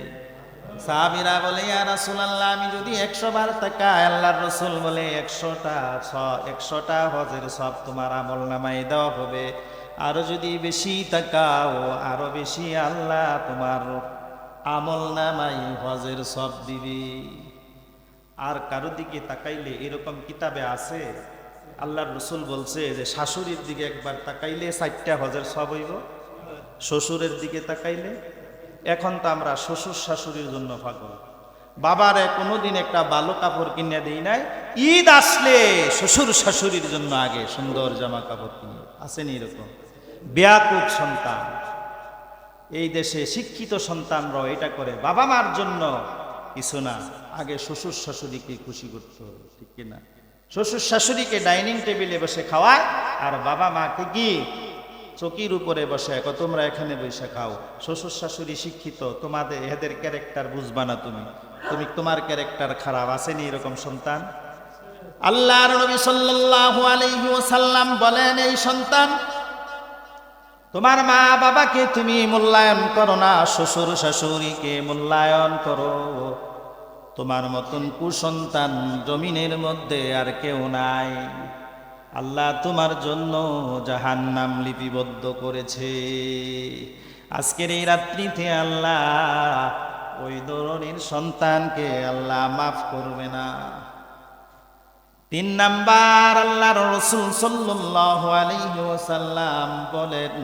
সাহাবীরা বলে ইয়া রাসূলুল্লাহ, আমি যদি 100 বার তাকাই, আল্লাহর রসুল বলে 100টা হজের সব তোমার আমল নামাই দেওয়া হবে। আরো যদি বেশি তাকাও আরো বেশি আল্লাহ তোমার আমল নামাই হজের সব দিবে। আর কারো দিকে তাকাইলে এরকম কিতাবে আছে, আল্লাহর রসুল বলছে যে শাশুড়ির দিকে একবার তাকাইলে 4টা হজের সব হইব, শ্বশুরের দিকে তাকাইলে। এখন তো আমরা শ্বশুর শাশুড়ির জন্য পাগল, বাবারে কোনোদিন একটা ভালো কাপড় কিনে দেই নাই, ঈদ আসলে শ্বশুর শাশুড়ির জন্য আগে সুন্দর জামা কাপড় কিনে। আসেনি এরকম? বেয়াকুব সন্তান। এই দেশে শিক্ষিত সন্তানরাও এটা করে, বাবা মার জন্য কিছু না, আগে শ্বশুর শাশুড়িকে খুশি করতে হবে, ঠিক কিনা? শ্বশুর শাশুড়িকে ডাইনিং টেবিলে বসে খাওয়ায় আর বাবা মাকে কি চকির উপরে বসে এখন তোমরা এখানে বসে খাও। শ্বশুর শাশুড়ি শিক্ষিত, তোমাদের এদের ক্যারেক্টার বুঝবা না, তুমি তোমার ক্যারেক্টার খারাপ। আসেনি এরকম সন্তান? আল্লাহর নবী সাল্লাল্লাহু আলাইহি ওয়াসাল্লাম বলেন, এই সন্তান তোমার মা বাবাকে তুমি মূল্যায়ন করো না, শ্বশুর শাশুড়িকে মূল্যায়ন করো। তোমার মতন কুসন্তান জমিনের মধ্যে আর কেউ নাই। আল্লাহ তোমার জন্য জাহান্নাম লিপিবদ্ধ করেছে। আজকের এই রাত্রিতে আল্লাহ ওই ধরনের সন্তানকে আল্লাহ মাফ করবে না। 3 নাম্বার, আল্লাহর রাসূল সাল্লাল্লাহু আলাইহি ওয়াসাল্লাম বলেন,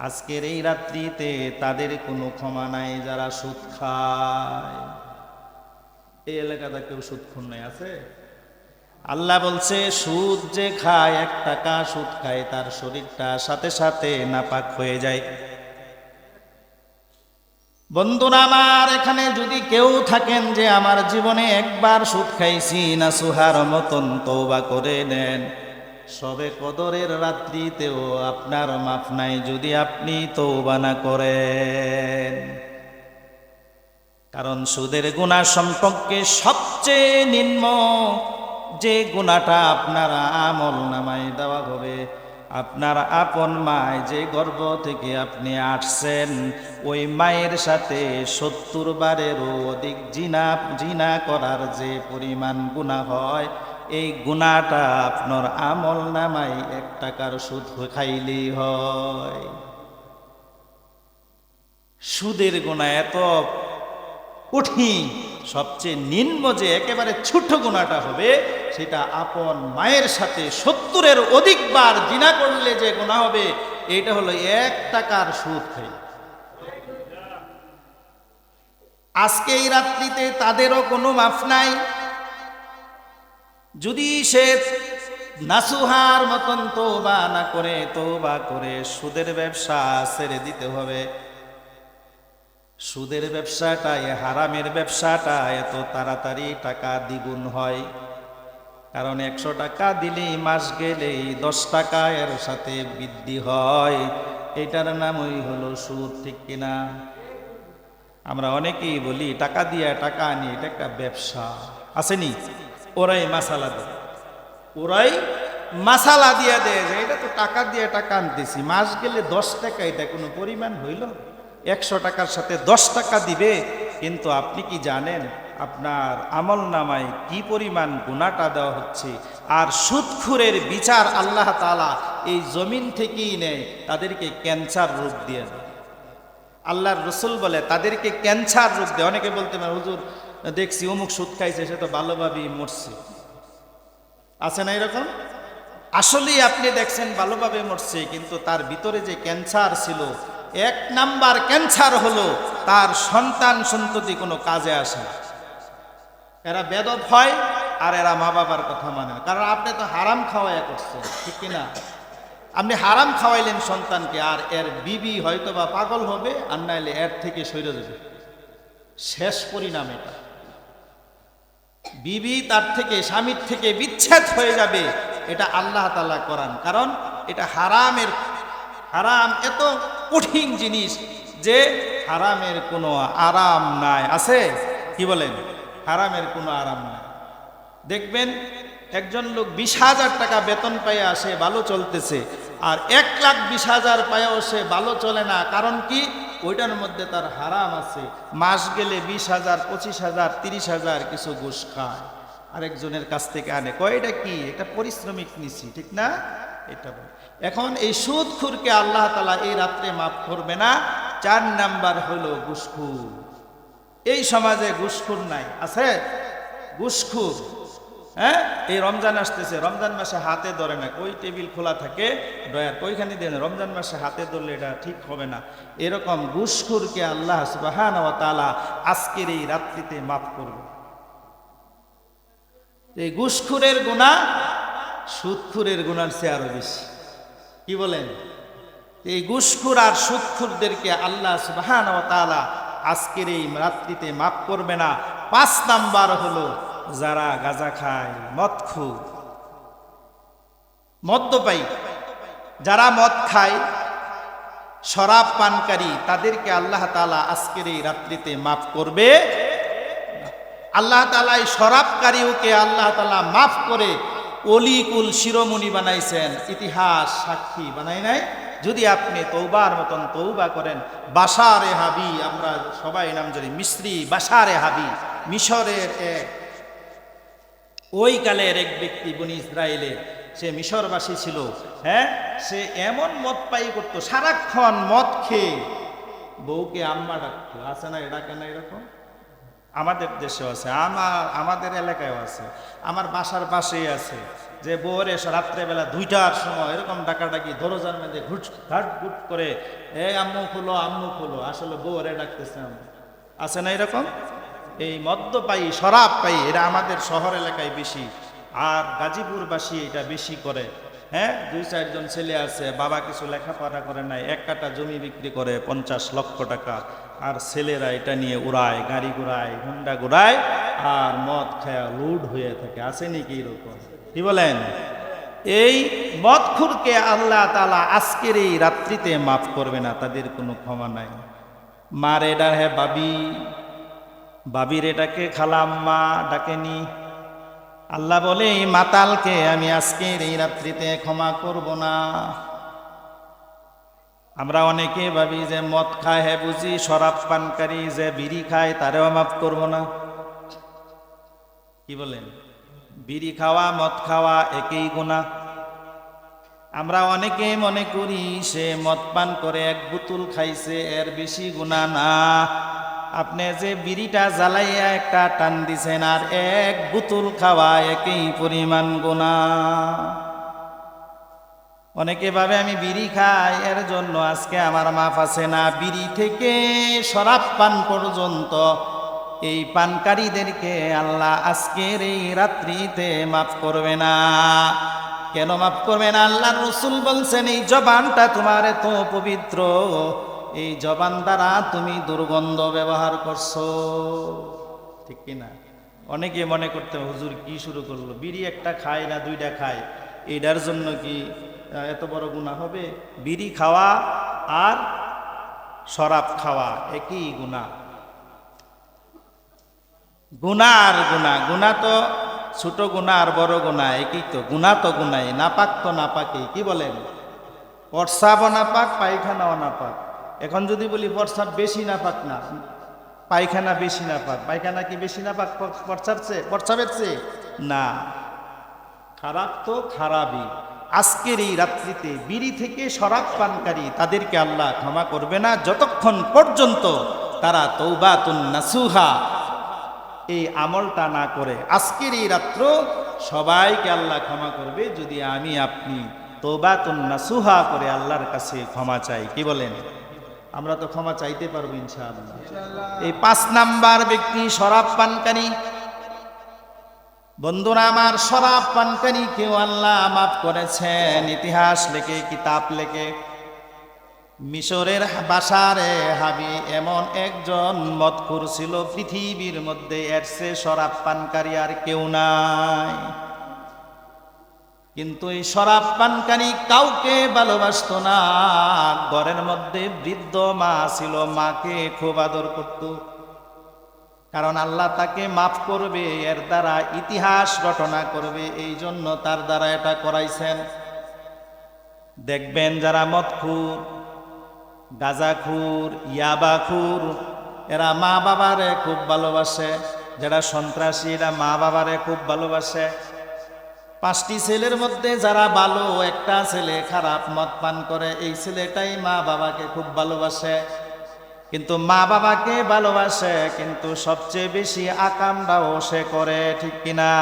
আজকের এই রাত্রিতে তাদের কোনো ক্ষমা নাই যারা সুদ খায়। এই এলাকাতে কেউ সুদখোর নাই আছে? আল্লাহ বলছে, সুদ যে খায়, 1 টাকা সুদ খায়, তার শরীরটা সাথে সাথে নাপাক হয়ে যায়। বন্ধুরা আমার, এখানে যদি কেউ থাকেন যে আমার জীবনে একবার সুদ খাইছি, না সুহার মতন তওবা করে নেন, সবে কদরের রাত্রিতেও আপনার মাফ নাই যদি আপনি তওবা না করেন। কারণ সুদের গুনাহ সম্পর্কে সবচেয়ে নিম্ন যে গুনাহটা আপনার আমল নামায় দেওয়া হবে, আপনার আপন মায় যে গর্ভ থেকে আপনি আসছেন, ওই মায়ের সাথে 70 বারেরও অধিক জিনা করার যে পরিমাণ গুনাহ হয়, এই গুনাহটা আপনার আমল নামায় 1 টাকার সুদ খাইলেই হয়। সুদের গুনাহ এত কঠিন, সবচেয়ে নিম্ন যে একেবারে ছোট গুনাহটা হবে, সেটা আপন মায়ের সাথে 70-এর অধিকবার জিনা করলে যে গুনাহ হবে, এটা হলো 1 টাকার সুদ খাই। আজকে এই রাত্রিতে তাদেরও কোনো মাফ নাই। যদি সে নাসুহার মতন তওবা না করে, তওবা করে সুদের ব্যবসা ছেড়ে দিতে হবে। সুদের ব্যবসাটা, হারামের ব্যবসাটা এত তাড়াতাড়ি টাকা দ্বিগুণ হয়। কারণ 100 টাকা দিলেই মাস গেলেই 10 টাকা এর সাথে বৃদ্ধি হয়। এটার নামই হলো সুদ, ঠিক কিনা? আমরা অনেকেই বলি টাকা দিয়া টাকা আনি, এটা একটা ব্যবসা। আসেনি? ওরাই মাসালা দেয়, ওরাই মাসালা দিয়া দেয় যে এটা তো টাকা দিয়ে টাকা আনতেছি, মাস গেলে 10 টাকা, এটা কোনো পরিমাণ হইল? 100 টাকার সাথে 10 টাকা দিবে। কিন্তু আপনি কি জানেন আপনার আমল নামায় কি পরিমাণ গুনাহটা দেওয়া হচ্ছে? আর সুদখোরের বিচার আল্লাহ তাআলা এই জমিন থেকেই নেয়, তাদেরকে ক্যান্সার রোগ দিয়ে দেয়। আল্লাহর রাসূল বলে তাদেরকে ক্যান্সার রোগ দেয়। অনেকে বলতে পারে, হুজুর দেখছি অমুক সুদ খাইছে, সে তো ভালোভাবেই মরছে। আছে না এরকম? আসলেই আপনি দেখছেন ভালোভাবে মরছে, কিন্তু তার ভিতরে যে ক্যান্সার ছিল, 1 নাম্বার ক্যান্সার হলো তার সন্তান সন্ততি কোনো কাজে আসে না। এরা বেদব হয় আর এরা মা বাবার কথা মানে না। কারণ আপনি তো হারাম খাওয়াইয়া করছেন, ঠিক কিনা? আপনি হারাম খাওয়াইলেন সন্তানকে, আর এর বিবি হয়তো বা পাগল হবে, আর নাইলে এর থেকে সইরে যাবে। শেষ পরিণাম এটা। বিবি তার থেকে, স্বামীর থেকে বিচ্ছেদ হয়ে যাবে। এটা আল্লাহ তাআলা করান। কারণ এটা হারাম এত কঠিন জিনিস যে হারামের কোনো আরাম নাই। আছে? কি বলেন? হারামের কোনো আরাম নাই। দেখবেন একজন লোক 20,000 টাকা বেতন পাইয়া সে ভালো চলতেছে, আর 1,20,000 পাইয়াও সে ভালো চলে না। কারণ কি? ওইটার মধ্যে তার হারাম আছে। মাস গেলে 20,000, 25,000, 30,000 কিছু ঘুষ খায়, আরেকজনের কাছ থেকে আনে। কয় এটা কি? এটা পরিশ্রমিক নিছি, ঠিক না? এটা এখন এই সুদখোরকে আল্লাহ তাআলা এই রাত্রে মাফ করবে না। 4 নাম্বার হলো ঘুষখোর। এই সমাজে ঘুষখোর নাই? আছে ঘুষখোর। হ্যাঁ, এই রমজান আসতেছে, রমজান মাসে হাতে ধরে না, কই টেবিল খোলা থাকে, ডয়ার কইখানে দেন, রমজান মাসে হাতে ধরলে এটা ঠিক হবে না। এরকম ঘুষখোরকে আল্লাহ সুবহানাহু ওয়া তাআলা আজকের এই রাত্রিতে মাফ করবে। এই ঘুষখোরের গুনাহ সুদখোরের গুনার চেয়ে আরো বেশি। কি বলেন? এই ঘুষখোর আর সুদখোরদেরকে আল্লাহ সুবহানাহু ওয়া তাআলা আজকের এই রাত্রিতে মাফ করবে না। 5 নাম্বার হলো যারা গাঁজা খায়, মদখোর, মদ্যপায়ী, যারা মদ খায়, শরাব পানকারী, তাদেরকে আল্লাহ তাআলা আজকের এই রাত্রিতে মাফ করবে। আল্লাহ তাআলা এই শরাবকারীকে আল্লাহ তাআলা মাফ করে অলিকুল শিরোমণি বানাইছেন, ইতিহাস সাক্ষী বানাই নাই। যদি আপনি তওবার মতন তওবা করেন, বাশারে হাবি, আমরা সবাই নাম জানি মিস্ত্রি বাশারে হাবি, মিশরের এক ওই কালের এক ব্যক্তি বনি ইসরায়েলের, সে মিশরবাসী ছিল। হ্যাঁ, সে এমন মদ পাই করতো, সারাক্ষণ মদ খেয়ে বউকে আম্মা ডাকতো। আছে না, ডাকে না এরকম? আমাদের দেশেও আছে, আমাদের এলাকায়ও আছে, আমার বাসার পাশেই আছে। যে বউর এসে রাত্রেবেলা 2টার সময় এরকম ডাকাডাকি, দরজার মধ্যে ঘাট ঘুট করে, আম্মু খুলো, আম্মু খুলো, আসলে বউরে ডাকতেছে আম্মু। আছে না এরকম? এই মদ্যপায়ী, শরাব পাই, এরা আমাদের শহর এলাকায় বেশি, আর গাজীপুরবাসী এটা বেশি করে। হ্যাঁ, 2-4 জন ছেলে আছে, বাবা কিছু লেখাপড়া করে নাই, 1 কাঠা জমি বিক্রি করে 50 লক্ষ টাকা, আর ছেলেরা এটা নিয়ে উড়ায়, গাড়ি ঘুরায়, হুন্ডা ঘুরায়, আর মদ খায়া লুড হয়ে থাকে। আছে নাকি এরকম? কি বলেন? এই মদখুরকে আল্লাহ তাআলা আজকের এই রাত্রিতে মাফ করবে না, তাদের কোনো ক্ষমা নাই। মার এটা হে বাবি, বাবির এটাকে খালাম্মা ডাকেনি। আল্লাহ বলে এই মাতালকে আমি আজকের এই রাত্রিতে ক্ষমা করব না। আমরা অনেকে ভাবি যে মদ খায়, হ্যাঁ বুঝি, শরাব পানকারী যে বিড়ি খায় তারেও মাফ করব না। কি বলেন? বিড়ি খাওয়া, মদ খাওয়া একই গুনাহ। আমরা অনেকে মনে করি সে মদ পান করে 1 বোতল খাইছে, এর বেশি গুনাহ না। আপনি যে বিড়িটা জ্বালাইয়া একটা টান দিছেন, আর 1 বোতল খাওয়া একই পরিমাণ গুনাহ। অনেকে ভাবে আমি বিড়ি খাই, এর জন্য আজকে আমার মাফ আছে না। বিড়ি থেকে শরাব পান পর্যন্ত এই পানকারীদেরকে আল্লাহ আজকের এই রাত্রিতে মাফ করবে না। কেন মাফ করবে না? আল্লাহর রাসূল বলছেন, এই জবানটা তোমার এত পবিত্র, এই জবান দ্বারা তুমি দুর্গন্ধ ব্যবহার করছো। ঠিক কিনা? অনেকে মনে করতে, হুজুর কি শুরু করলো, বিড়ি একটা খায় না 2টা খায়, এটার জন্য কি এত বড় গুনাহ হবে? বিড়ি খাওয়া আর শরাব খাওয়া একই গুনাহ। গুনাহ আর গুনাহ, গুনাহ তো ছোট গুনাহ আর বড় গুনাহ একই তো। গুনাহ তো গুনাই, নাপাক তো নাপাকই। কি বলেন? প্রস্রাবও নাপাক, পায়খানাও নাপাক। এখন যদি বলি প্রস্রাব বেশি নাপাক না, পায়খানা বেশি নাপাক, পায়খানা কি বেশি নাপাক প্রস্রাবের চেয়ে? না, খারাপ তো খারাপই। আজকের এই রাত্রিতে বিড়ি থেকে শরাব পানকারী তাদেরকে আল্লাহ ক্ষমা করবে না যতক্ষণ পর্যন্ত তারা তৌবাতুন নাসুহা এই আমলটা না করে। আজকের এই রাত্র সবাইকে আল্লাহ ক্ষমা করবে যদি আমি আপনি তৌবাতুন নাসুহা করে আল্লাহর কাছে ক্ষমা চাই। কি বলেন? আমরা তো ক্ষমা চাইতে পারবো ইনশাআল্লাহ। এই 5 নাম্বার ব্যক্তি শরাব পানকারী। বন্ধুরা আমার, শরাব পানকারী কেউ আল্লাহ মাফ করেছেন। ইতিহাস লেখে, কিতাব লেখে, মিশরের বাসারে হাবি এমন একজন মদখুর ছিল, পৃথিবীর মধ্যে এর চেয়ে শরাব পানকারী আর কেউ নাই। কিন্তু এই শরাব পানকারী কাউকে ভালোবাসতো না। ঘরের মধ্যে বৃদ্ধ মা ছিল, মাকে খুব আদর করত, কারণ আল্লাহ তাকে মাফ করবে, এর দ্বারা ইতিহাস রচনা করবে, এই জন্য তার দ্বারা এটা করাইছেন। দেখবেন যারা মদখুর, গাঁজাখুর, ইয়াবাখুর, এরা মা বাবারে খুব ভালোবাসে। যারা সন্ত্রাসী, এরা মা বাবারে খুব ভালোবাসে। 5টি ছেলের মধ্যে যারা ভালো, একটা ছেলে খারাপ, মদ পান করে, এই ছেলেটাই মা বাবাকে খুব ভালোবাসে। কিন্তু মা বাবাকে ভালোবাসে, কিন্তু সবচেয়ে বেশি আকামটাও সে করে। ঠিক কিনা?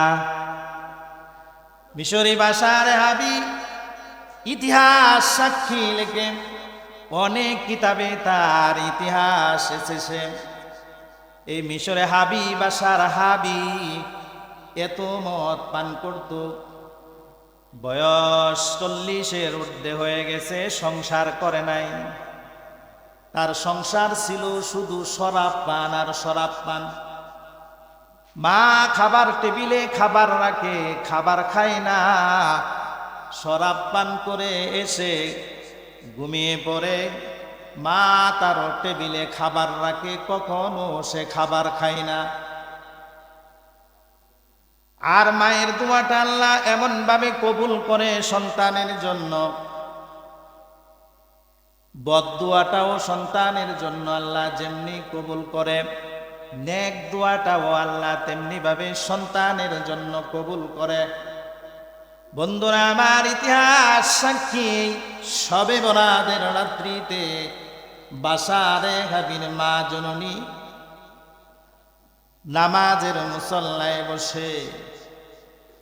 মিশরি ভাষার হাবি ইতিহাস সাক্ষী লেখে, অনেক কিতাবে তার ইতিহাস এসেছে। এই মিশরে হাবি বাসার হাবি এত মদ পান করত, বয়স 40-এর ঊর্ধ্বে হয়ে গেছে, সংসার করে নাই। তার সংসার ছিল শুধু শরাব পান আর শরাব পান। মা খাবার টেবিলে খাবার রাখে, খাবার খায় না, শরাব পান করে এসে ঘুমিয়ে পড়ে। মা তার টেবিলে খাবার রাখে, কখনো সে খাবার খায় না। আর মায়ের দোয়াটা আল্লাহ এমন ভাবে কবুল করে সন্তানের জন্য, বদদুয়াটাও সন্তানের জন্য আল্লাহ যেমনি কবুল করে। নেক দোয়াটাও আল্লাহ তেমনি ভাবে সন্তানের জন্য কবুল করে। বন্ধুরা আমার, ইতিহাস সাক্ষী, শবে বরাতের রাত্রিতে বাশারে হাবির মা জননী নামাজের মুসল্লায় বসে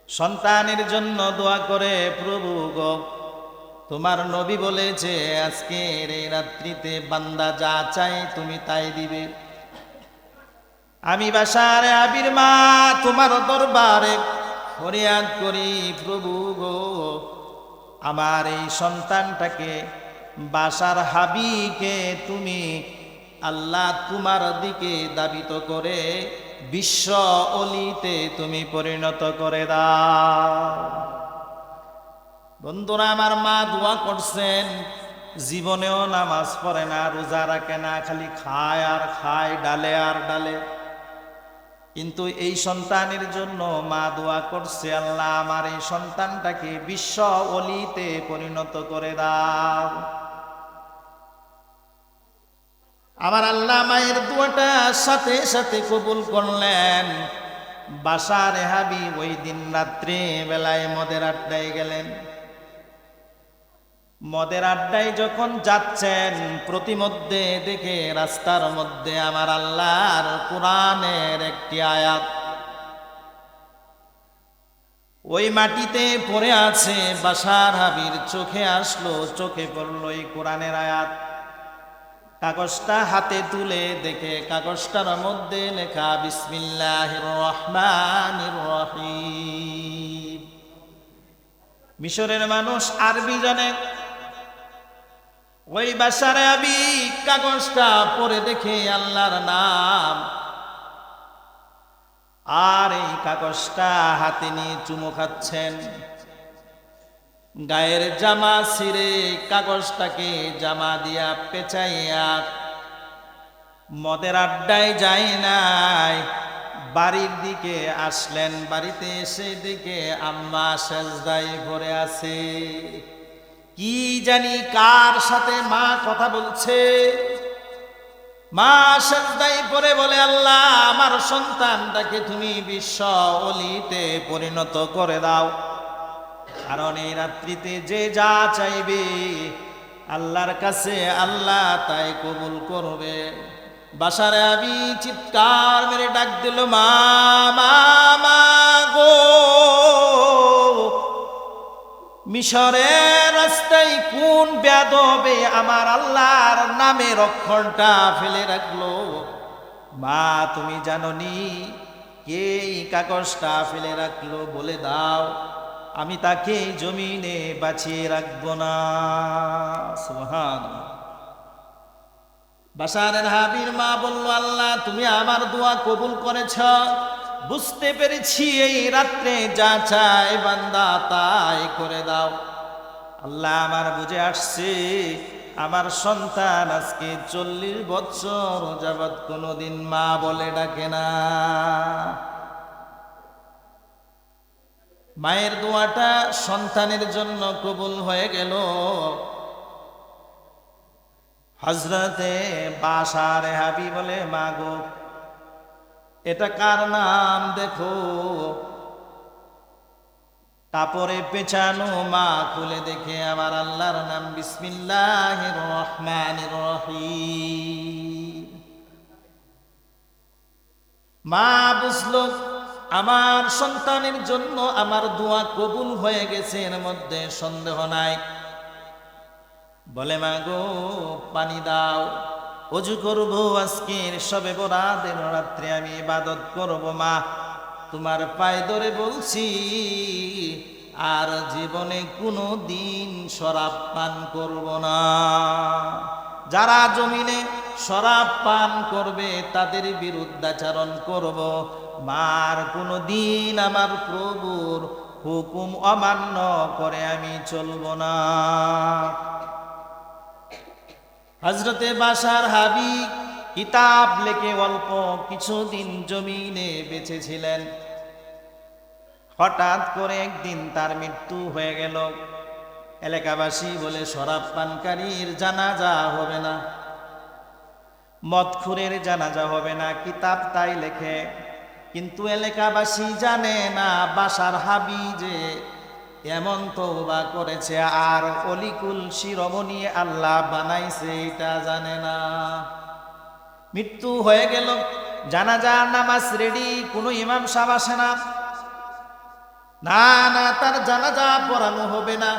সন্তানের জন্য দোয়া করে, প্রভু গো, তোমার নবী বলেছে আজকের এই রাত্রিতে বান্দা যা চাই তুমি তাই দিবে। আমি বাশারে হাবির মা তোমার দরবারে ফরিয়াদ করি, প্রভু গো, আমার এই সন্তানটাকে বাশার হাবিকে তুমি আল্লাহ তোমার দিকে দাবিত করে বিশ্ব অলিতে তুমি পরিণত করে দাও। বন্ধুরা আমার, মা দোয়া করছেন, জীবনেও নামাজ পড়ে না, রোজা রাখে না, খালি খায় আর খায়, ডালে আর ডালে। কিন্তু এই সন্তানের জন্য মা দোয়া করছে, আল্লাহ আমার এই সন্তানটাকে বিশ্ব অলিতে পরিণত করে দাও। আমার আল্লাহ মায়ের দোয়াটা সাথে সাথে কবুল করলেন। বাশারে হাবিব ওই দিন রাত্রে বেলায় মদের আড্ডায় গেলেন। মদের আড্ডায় যখন যাচ্ছেন, প্রতিমধ্যে দেখে রাস্তার মধ্যে আমার আল্লাহর কোরআনের একটি আয়াত ওই মাটিতে পড়ে আছে। বাশার হাবির চোখে আসলো, চোখে পড়লো এই কোরআনের আয়াত। কাগজটা হাতে তুলে দেখে কাগজটার মধ্যে লেখা বিসমিল্লাহির রহমানির রহিম। মিশরের মানুষ আরবি জানে। ওই বাশারে হাবিব কাগজটা পড়ে দেখে আল্লাহর নাম, আর এই কাগজটা হাতে নিয়ে চুমো খাচ্ছেন। গায়ের জামা ছিঁড়ে কাগজটাকে জামা দিয়া পেঁচাইয়া মদের আড্ডায় যায় নাই, বাড়ির দিকে আসলেন। বাড়িতে এসে দিকে আম্মা সেজদায় পড়ে আছে। কি জানি কার সাথে মা কথা বলছে। মা সেজদায় পড়ে বলে, আল্লাহ আমার সন্তানটাকে তুমি বিশ্ব অলিতে পরিণত করে দাও, কারণ এই রাত্রিতে যে যা চাইবে আল্লাহর কাছে আল্লাহ তাই কবুল করবে। বাশারে হাবিব চিৎকার মেরে ডাক দিল, মা মা মা গো, মিশরের রাস্তায় কোন বেয়াদবে আমার আল্লাহর নামের অক্ষরটা ফেলে রাখলো। মা তুমি জাননি কে এই কাগজটা ফেলে রাখলো? বলে দাও, আমি তাকে জমিনে বাঁচিয়ে রাখবো না। সুবহানাল্লাহ। বাশারের হাবির মা বলল, আল্লাহ তুমি আমার দোয়া কবুল করেছ, বুঝতে পেরেছি এই রাত্রে যা চাই বান্দা তাই করে দাও। আল্লাহ আমার বুঝে আসছে, আমার সন্তান আজকে 40 বছর যাবৎ কোনোদিন মা বলে ডাকে না। মায়ের দোয়াটা সন্তানের জন্য কবুল হয়ে গেল। হযরতে বাশারে হাবিব বলে, মা গো, এটা কার নাম দেখো। কাপড়ে পেঁচানো, মা খুলে দেখে আমার আল্লাহর নাম বিসমিল্লাহির রহমানির রহিম। মা বুঝলো আমার সন্তানের জন্য আমার দোয়া কবুল হয়ে গেছে, এর মধ্যে সন্দেহ নাই। বলে, মা গো পানি দাও, ওযু করব, আজকের শবে বরাতের রাত্রে আমি ইবাদত করব। মা তোমার পায়ে ধরে বলছি, আর জীবনে কোনো দিন শরাব পান করব না। যারা জমিনে শরাব পান করবে তাদের বিরুদ্ধাচরণ করব। মার কোনো দিন আমার প্রভুর হুকুম অমান্য করে আমি চলব না। হযরতে বাশার হাবিব কিতাব লেখে অল্প কিছুদিন জমিনে বেঁচে ছিলেন। হঠাৎ করে একদিন তার মৃত্যু হয়ে গেল। এলাকাবাসী বলে, শরাব পানকারীর জানাজা হবে না। মদখুরের জানাজা হবে না, কিতাব তাই লেখে। কিন্তু এলাকাবাসী জানে না বাশার হাবি যে এমন তওবা করেছে আর অলিকুল শিরোমণি আল্লাহ বানাইছে, এটা জানে না। মৃত্যু হয়ে গেল, জানাজা নামাজ রেডি, কোনো ইমাম সাহেব আসে না, না না তার জানাজা পড়ানো হবে না।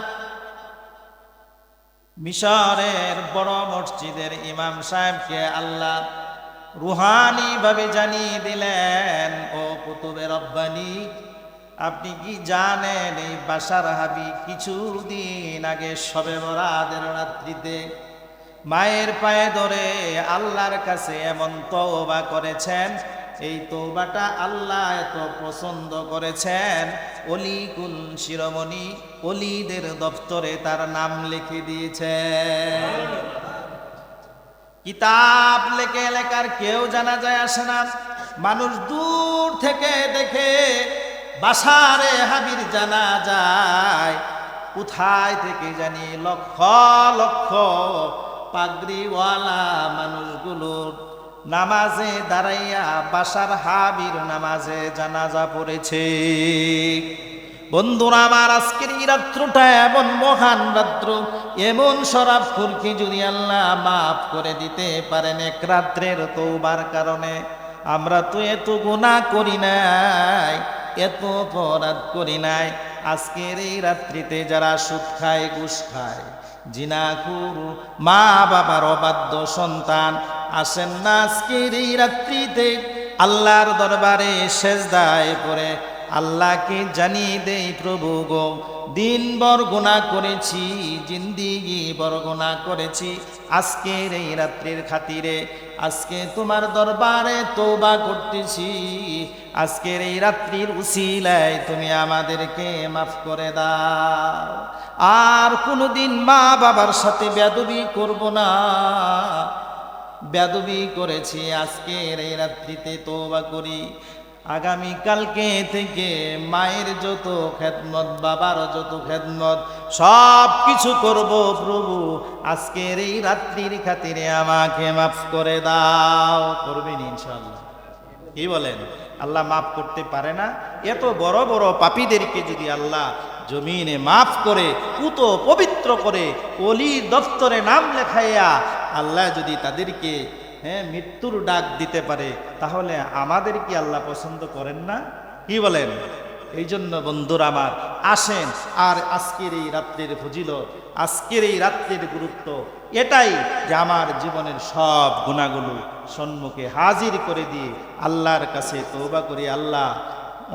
মিশরের বড় মসজিদের ইমাম সাহেবকে আল্লাহ রুহানি ভাবে জানিয়ে দিলেন, ও কুতুবে রব্বানি, আপনি কি জানেন এই বাশার হাবি কিছুদিন আগে শবে বরাতের রাত্রিতে মায়ের পায়ে ধরে আল্লাহর কাছে এমন তওবা করেছেন, এই তওবাটা আল্লাহ এত পছন্দ করেছেন, অলিকুল শিরোমণি অলিদের দপ্তরে তার নাম লিখে দিয়েছেন। কিতাব লেখে এলাকার কেউ জানা যায় আসে না, মানুষ দূর থেকে দেখে বাশারে হাবির জানা যায়। কোথায় থেকে জানি লক্ষ লক্ষ পাগড়িওয়ালা মানুষগুলোর নামাজে দাঁড়াইয়া বাশার হাবির নামাজে জানাজা পড়েছে। বন্ধুরা আমার, আজকের এই রাত্রটা এমন মহান রাত্র, এমন শরাব খুরকি যদি আল্লাহ মাফ করে দিতে পারেন এক রাত্রের তওবার কারণে। আমরা তো এত গুনাহ করি নাই, এত অপরাধ করি নাই। আজকের এই রাত্রিতে যারা সুদ খায়, ঘুষ খায়, জিনাকুর, মা বাবার অবাধ্য সন্তান, আসেন না আজকের এই রাত্রিতে আল্লাহর দরবারে সেজদায় পড়ে আল্লাহকে জানিয়ে দেই, প্রভু গো, দিনভর গুনাহ করেছি, জিন্দিগি বড় গুনাহ করেছি, আজকের এই রাত্রির খাতিরে আজকে তোমার দরবারে তওবা করতেছি, আজকের এই রাত্রির উসিলায় তুমি আমাদেরকে মাফ করে দাও। আর কোনোদিন মা বাবার সাথে বেয়াদবি করব না, বেয়াদবি করেছি, আজকের এই রাত্রিতে তওবা করি। আগামী কালকে থেকে মায়ের যত খেদমত, বাবার যত খেদমত, সব কিছু করব প্রভু, আজকের এই রাত্রির খাতিরে আমাকে মাফ করে দাও। করবেন ইনশাআল্লাহ? কি বলেন? আল্লাহ মাফ করতে পারে না? এত বড় বড় পাপীদেরকে যদি আল্লাহ জমিনে মাফ করে, পুত পবিত্র করে, অলির দফতরে নাম লেখাইয়া আল্লাহ যদি তাদেরকে মৃত্যুর ডাক দিতে পারে, তাহলে আমাদের কি আল্লাহ পছন্দ করেন না? কি বলেন? এই জন্য বন্ধুরা আমার, আসেন আর আজকের এই রাত্রির ফজিলত, আজকের এই রাত্রির গুরুত্ব এটাই যে আমার জীবনের সব গুনাহগুলো সম্মুখে হাজির করে দিয়ে আল্লাহর কাছে তওবা করি, আল্লাহ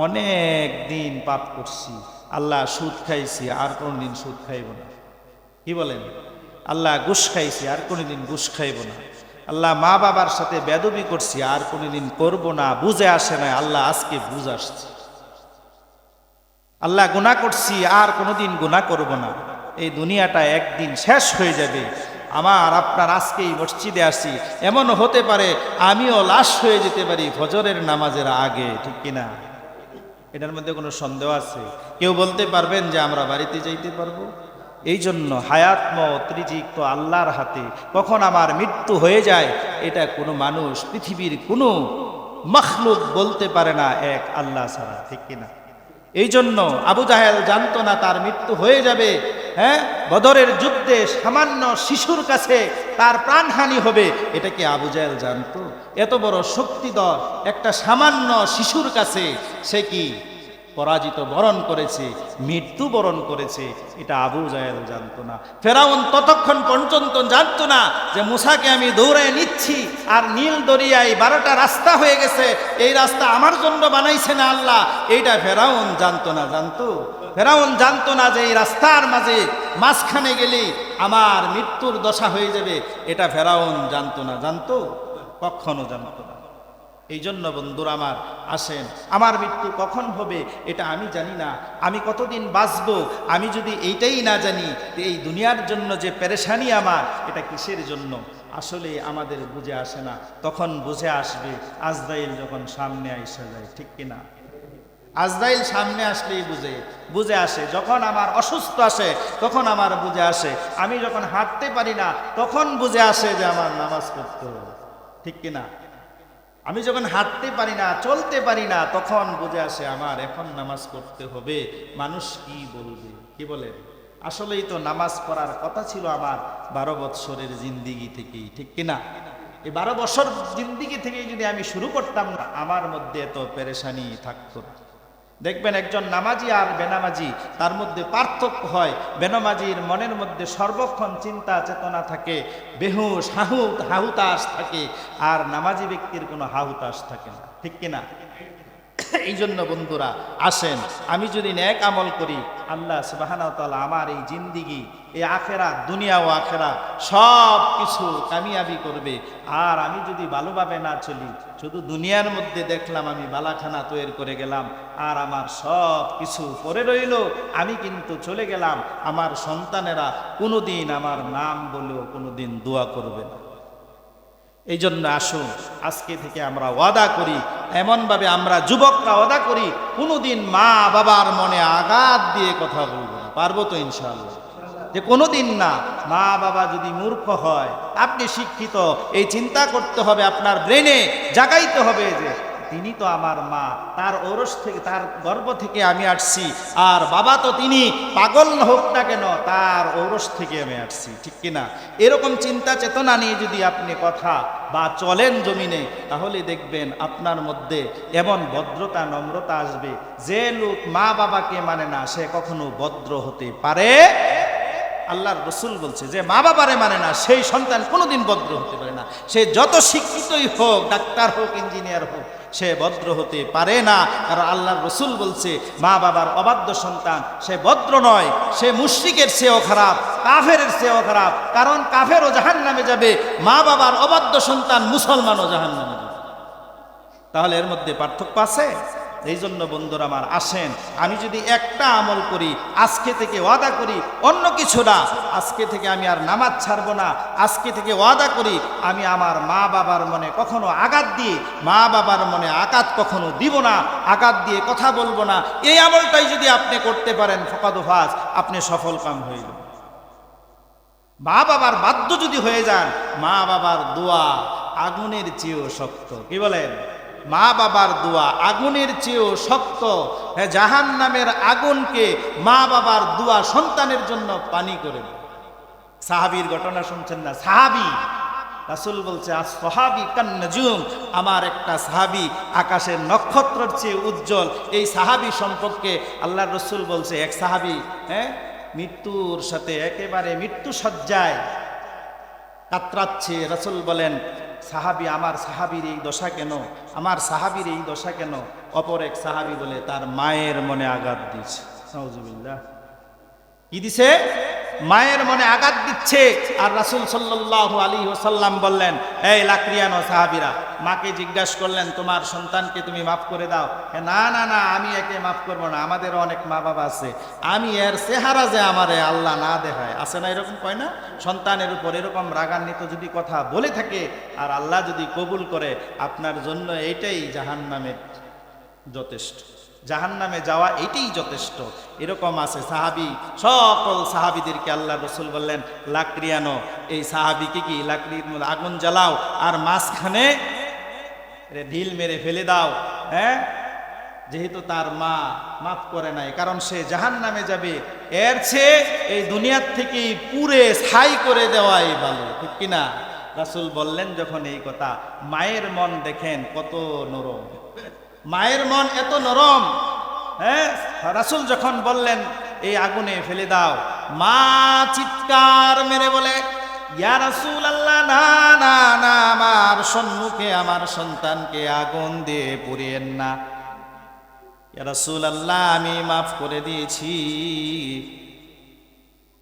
অনেক দিন পাপ করছি, আল্লাহ সুদ খাইছি, আর কোনোদিন সুদ খাইব না। কি বলেন? আল্লাহ ঘুষ খাইছি, আর কোনোদিন ঘুষ খাইব না। আল্লাহ মা বাবার সাথে বেয়াদবি করছি, আর কোনোদিন করব না। বুঝে আসে না, আল্লাহ আজকে বুঝ আসছে। আল্লাহ গুনাহ করছি, আর কোনোদিন গুনাহ করব না। এই দুনিয়াটা একদিন শেষ হয়ে যাবে। আমার আপনার আজকে এই মসজিদে আসি, এমন হতে পারে আমিও লাশ হয়ে যেতে পারি ফজরের নামাজের আগে, ঠিক কিনা? এটার মধ্যে কোনো সন্দেহ আছে? কেউ বলতে পারবেন যে আমরা বাড়িতে যাইতে পারবো? এই জন্য হায়াত মওত রিজিক তো আল্লাহর হাতে। কখন আমার মৃত্যু হয়ে যায় এটা কোনো মানুষ, পৃথিবীর কোনো মখলুক বলতে পারে না, এক আল্লাহ ছাড়া, ঠিক কিনা? এই জন্য আবু জাহেল জানতো না তার মৃত্যু হয়ে যাবে। বদরের যুদ্ধে সামান্য শিশুর কাছে তার প্রাণহানি হবে, এটা কি আবু জাহেল জানতো? এত বড় শক্তিধর একটা সামান্য শিশুর কাছে সে কি পরাজিত বরণ করেছে, মৃত্যু বরণ করেছে, এটা আবু জাহেল জানতো না। ফেরাউন ততক্ষণ পর্যন্ত জানতো না যে মুসাকে আমি দৌড়ায় নিচ্ছি আর নীল দরিয়ায় 12টা রাস্তা হয়ে গেছে, এই রাস্তা আমার জন্য বানাইছে না আল্লাহ, এইটা ফেরাউন জানতো না। জানতো? ফেরাউন জানতো না যে এই রাস্তার মাঝখানে গেলে আমার মৃত্যুর দশা হয়ে যাবে, এটা ফেরাউন জানতো না। জানতো? কখনো জানতো না। এই জন্য বন্ধুরা আমার, আসেন, আমার মৃত্যু কখন হবে এটা আমি জানি না, আমি কতদিন বাঁচবো আমি যদি এইটাই না জানি, এই দুনিয়ার জন্য যে পেরেশানি আমার, এটা কিসের জন্য আসলে আমাদের বুঝে আসে না। তখন বুঝে আসবে আজরাইল যখন সামনে আইসা যায়, ঠিক কিনা? আজরাইল সামনে আসলেই বুঝে আসে। যখন আমার অসুস্থ আসে তখন আমার বুঝে আসে, আমি যখন হাঁটতে পারি না তখন বুঝে আসে যে আমার নামাজ পড়তে হবে, ঠিক কিনা? আমি যখন হাঁটতে পারি না, চলতে পারি না, তখন বুঝে আসে আমার এখন নামাজ পড়তে হবে, মানুষ কি বলবে। কি বলেন? আসলেই তো নামাজ পড়ার কথা ছিল আমার 12 বৎসরের জিন্দিগি থেকেই, ঠিক কিনা? এই 12 বছর জিন্দিগি থেকেই যদি আমি শুরু করতাম না, আমার মধ্যে এত পেরেশানি থাকতো না। দেখবেন একজন নামাজি আর বেনামাজি, তার মধ্যে পার্থক্য হয়। বেনামাজির মনের মধ্যে সর্বক্ষণ চিন্তা চেতনা থাকে, বেহুশ হাহুতাশ থাকে, আর নামাজি ব্যক্তির কোনো হাহুতাশ থাকে না, ঠিক কিনা? এই জন্য বন্ধুরা আসেন, আমি যদি নেক আমল করি, আল্লাহ সুবহানাহু ওয়া তাআলা আমার এই জিন্দিগি, এই আখেরাত, দুনিয়া ও আখেরাত সব কিছু কামিয়াবি করবে। আর আমি যদি ভালোভাবে না চলি, শুধু দুনিয়ার মধ্যে দেখলাম আমি বালাখানা তৈরি করে গেলাম, আর আমার সব কিছু পড়ে রইল, আমি কিন্তু চলে গেলাম, আমার সন্তানেরা কোনোদিন আমার নাম বলেও কোনোদিন দোয়া করবে না। এই জন্য আসুন আজকে থেকে আমরা ওয়াদা করি, এমনভাবে আমরা যুবকরা ওয়াদা করি, কোনোদিন মা বাবার মনে আঘাত দিয়ে কথা বলবো না। পারবো তো ইনশাআল্লাহ? যে কোনোদিন না। মা বাবা যদি মূর্খ হয়, আপনি শিক্ষিত, এই চিন্তা করতে হবে, আপনার ব্রেনে জাগাইতে হবে যে তিনি তো আমার মা, তার ঔরস থেকে, তার গর্ভ থেকে আমি আসছি, আর বাবা তো তিনি পাগল হোক না কেন, তার ঔরস থেকে আমি আসছি, ঠিক কিনা? এরকম চিন্তা চেতনা নিয়ে যদি আপনি কথা বা চলেন জমিনে, তাহলে দেখবেন আপনার মধ্যে এমন ভদ্রতা নম্রতা আসবে, যে লোক মা বাবাকে মানে না, সে কখনো ভদ্র হতে পারে। আল্লাহর রসুল বলছে যে মা বাবারে মানে না, সেই সন্তান কোনোদিন ভদ্র হতে পারে না। সে যত শিক্ষিতই হোক, ডাক্তার হোক, ইঞ্জিনিয়ার হোক, সে ভদ্র হতে পারে না। কারণ আল্লাহর রসুল বলছে মা বাবার অবাধ্য সন্তান সে ভদ্র নয়, সে মুশরিকের চেয়েও খারাপ, কাফেরের চেয়েও খারাপ। কারণ কাফেরও জাহান্নামে যাবে, মা বাবার অবাধ্য সন্তান মুসলমানও জাহান্নামে যাবে। তাহলে এর মধ্যে পার্থক্য আছে। এই জন্য বন্ধুরা আমার, আসেন আমি যদি একটা আমল করি, আজকে থেকে ওয়াদা করি, অন্য কিছু না, আজকে থেকে আমি আর নামাজ ছাড়বো না। আজকে থেকে ওয়াদা করি আমি আমার মা বাবার মনে কখনো আঘাত দিয়ে, মা বাবার মনে আঘাত কখনো দিব না, আঘাত দিয়ে কথা বলবো না। এই আমলটাই যদি আপনি করতে পারেন, ফাকাদ ফাজ, আপনি সফল কাম হয়ে যাবেন। মা বাবার বাধ্য যদি হয়ে যান, মা বাবার দোয়া আগুনের চেয়েও শক্ত। কি বলেন? মা বাবার দোয়া আগুনের চেয়েও শক্ত। হ্যাঁ, জাহান্নামের আগুনকে মা বাবার দোয়া সন্তানের জন্য পানি করে দেয়। সাহাবীর ঘটনা শুনছেন না? সাহাবী, রাসূল বলছে as-সাহাবী কান-নাজুম, আমার একটা সাহাবী আকাশের নক্ষত্রের চেয়ে উজ্জ্বল। এই সাহাবী সম্পর্কে আল্লাহর রাসূল বলছে, এক সাহাবী মৃত্যুর সাথে একেবারে মৃত্যু সজ্জায় কাতরাচ্ছে। রাসূল বলেন, সাহাবী, আমার সাহাবীর এই দশা কেন? আমার সাহাবীর এই দশা কেন? অপর এক সাহাবী বলে, তার মায়ের মনে আঘাত দিয়েছে। নাউজুবিল্লাহ। কি দিছে? মায়ের মনে আঘাত দিচ্ছে। আর রাসূল সাল্লাল্লাহু আলাইহি ওয়াসাল্লাম বললেন, এই লাকড়িয়ানো সাহাবীরা, মাকে জিজ্ঞাসা করলেন, তোমার সন্তানকে তুমি মাফ করে দাও? না না না, আমি একে মাফ করব না, আমাদের অনেক মা বাবা আছে, আমি এর চেহারা যে আমারে আল্লাহ না দেখায়। আছে না এরকম? কয় না? সন্তানের উপর এরকম রাগান্বিত যদি কথা বলে থাকে, আর আল্লাহ যদি কবুল করে, আপনার জন্য এইটাই জাহান্নামের যথেষ্ট, জাহান্নামে যাওয়া এটাই যথেষ্ট। এরকম আছে সাহাবী, সকল সাহাবীদেরকে আল্লাহ রসুল বললেন, লাকড়ি আনো, এই সাহাবীকে কি লাকড়ির মধ্যে আগুন জ্বালাও, আর মাঝখানে ঢিল মেরে ফেলে দাও। যেহেতু তার মা মাফ করে নাই, কারণ সে জাহান্নামে যাবে, এর চেয়ে এই দুনিয়ার থেকেই পুরে ছাই করে দেওয়াই ভালো, ঠিক কিনা? রাসূল বললেন যখন এই কথা, মায়ের মন দেখেন কত নরম, মায়ের মন এত নরম। রাসূল যখন বললেন এই আগুনে ফেলে দাও, মা চিৎকার মেরে বলে, ইয়া রাসূলুল্লাহ, না না না, আমার সম্মুখে আমার সন্তানকে আগুন দিয়ে পুড়িয়েন না। ইয়া রাসূলুল্লাহ, আমি মাফ করে দিয়েছি,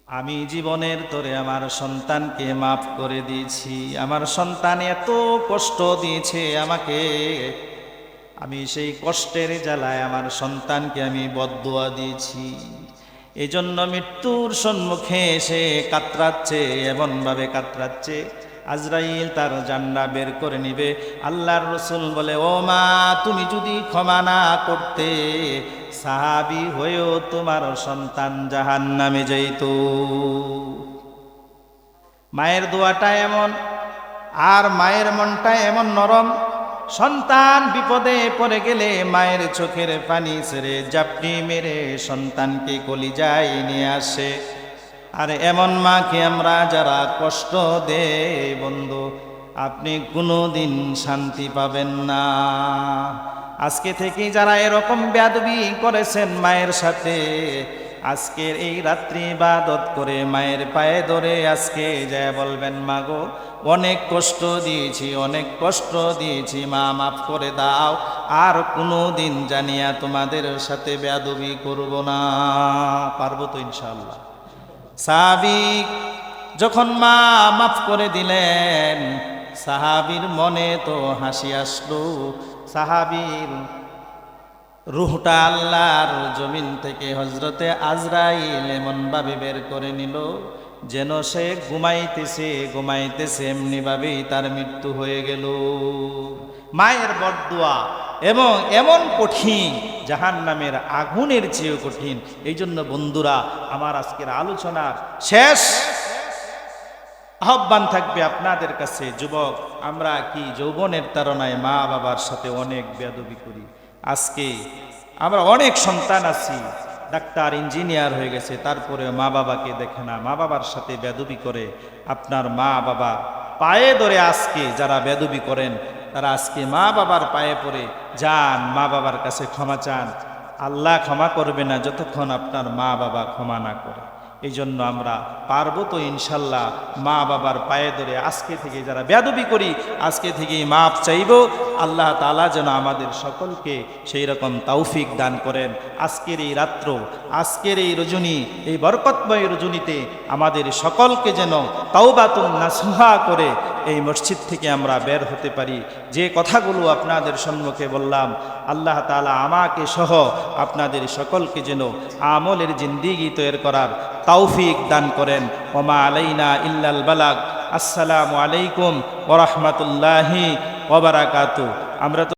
আমি জীবনের তোরে আমার সন্তানকে মাফ করে দিয়েছি। আমার সন্তান এত কষ্ট দিয়েছে আমাকে, আমি সেই কষ্টের জ্বালায় আমার সন্তানকে আমি বদদুয়া দিয়েছি। এই জন্য মৃত্যুর সম্মুখে এসে কাতরাচ্ছে, এমনভাবে কাতরাচ্ছে আজরাইল তার জান্ডা বের করে নিবে। আল্লাহর রাসূল বলে, ও মা, তুমি যদি ক্ষমা না করতে, সাহাবী হয়েও তোমার সন্তান জাহান্নামে যাইত। মায়ের দোয়াটা এমন, আর মায়ের মনটা এমন নরম, সন্তান বিপদে পড়ে গেলে মায়ের চোখের পানি ছেড়ে জাপটি মেরে সন্তানকে কলিজায় নিয়ে আসে। আর এমন মাকে আমরা যারা কষ্ট দেই বন্ধু, আপনি কোনোদিন শান্তি পাবেন না। আজকে থেকে যারা এরকম বেয়াদবি করেছেন মায়ের সাথে, আজকের এই রাত্রি ইবাদত করে মায়ের পায়ে ধরে আজকে যায় বলবেন, মা গো অনেক কষ্ট দিয়েছি, অনেক কষ্ট দিয়েছি, মা মাফ করে দাও, আর কোনো দিন জানিয়া তোমাদের সাথে বেয়াদবি করব না। পারবো তো ইনশাআল্লাহ। সাহাবী যখন মা মাফ করে দিলেন, সাহাবীর মনে তো হাসি আসলো। সাহাবীর রুহটা আল্লাহর জমিন থেকে হজরতে আজরাইল এমনভাবে বের করে নিল যেন সে ঘুমাইতেছে ঘুমাইতেছে এমনিভাবেই তার মৃত্যু হয়ে গেল। মায়ের বদদুয়া এবং এমন কঠিন, জাহান্নামের আগুনের চেয়েও কঠিন। এই জন্য বন্ধুরা, আমার আজকের আলোচনার শেষ আহ্বান থাকবে আপনাদের কাছে, যুবক, আমরা কি যৌবনের তাড়নায় মা বাবার সাথে অনেক বেয়াদবি করি? আজকে আমরা অনেক সন্তান আছি, ডাক্তার ইঞ্জিনিয়ার হয়ে গেছে, তারপরে মা বাবাকে দেখে না, মা বাবার সাথে বেয়াদবি করে। আপনার মা বাবা পায়ে ধরে আজকে যারা বেয়াদবি করেন, তারা আজকে মা বাবার পায়ে পড়ে যান, মা বাবার কাছে ক্ষমা চান। আল্লাহ ক্ষমা করবে না যতক্ষণ আপনার মা বাবা ক্ষমা না করে। এই জন্য আমরা পারবো তো ইনশাল্লাহ মা বাবার পায়ে ধরে আজকে থেকে যারা বেয়াদবি করি, আজকে থেকেই মাপ চাইব। আল্লাহ তাআলা যেন আমাদের সকলকে সেই রকম তৌফিক দান করেন। আজকের এই রাত্র, আজকের এই রজনী, এই বরকতময় রজনীতে আমাদের সকলকে যেন তাওবাতুন নাসুহা করে এই মসজিদ থেকে আমরা বের হতে পারি। যে কথাগুলো আপনাদের সম্মুখে বললাম, আল্লাহ তাআলা আমাকে সহ আপনাদের সকলকে যেন আমলের জিন্দিগি তৈরি করার তৌফিক দান করেন। ওমা আলাইনা ইল্লাল বালাগ। আসসালামু আলাইকুম ওয়া রাহমাতুল্লাহি ওয়া বারাকাতুহু। আমরা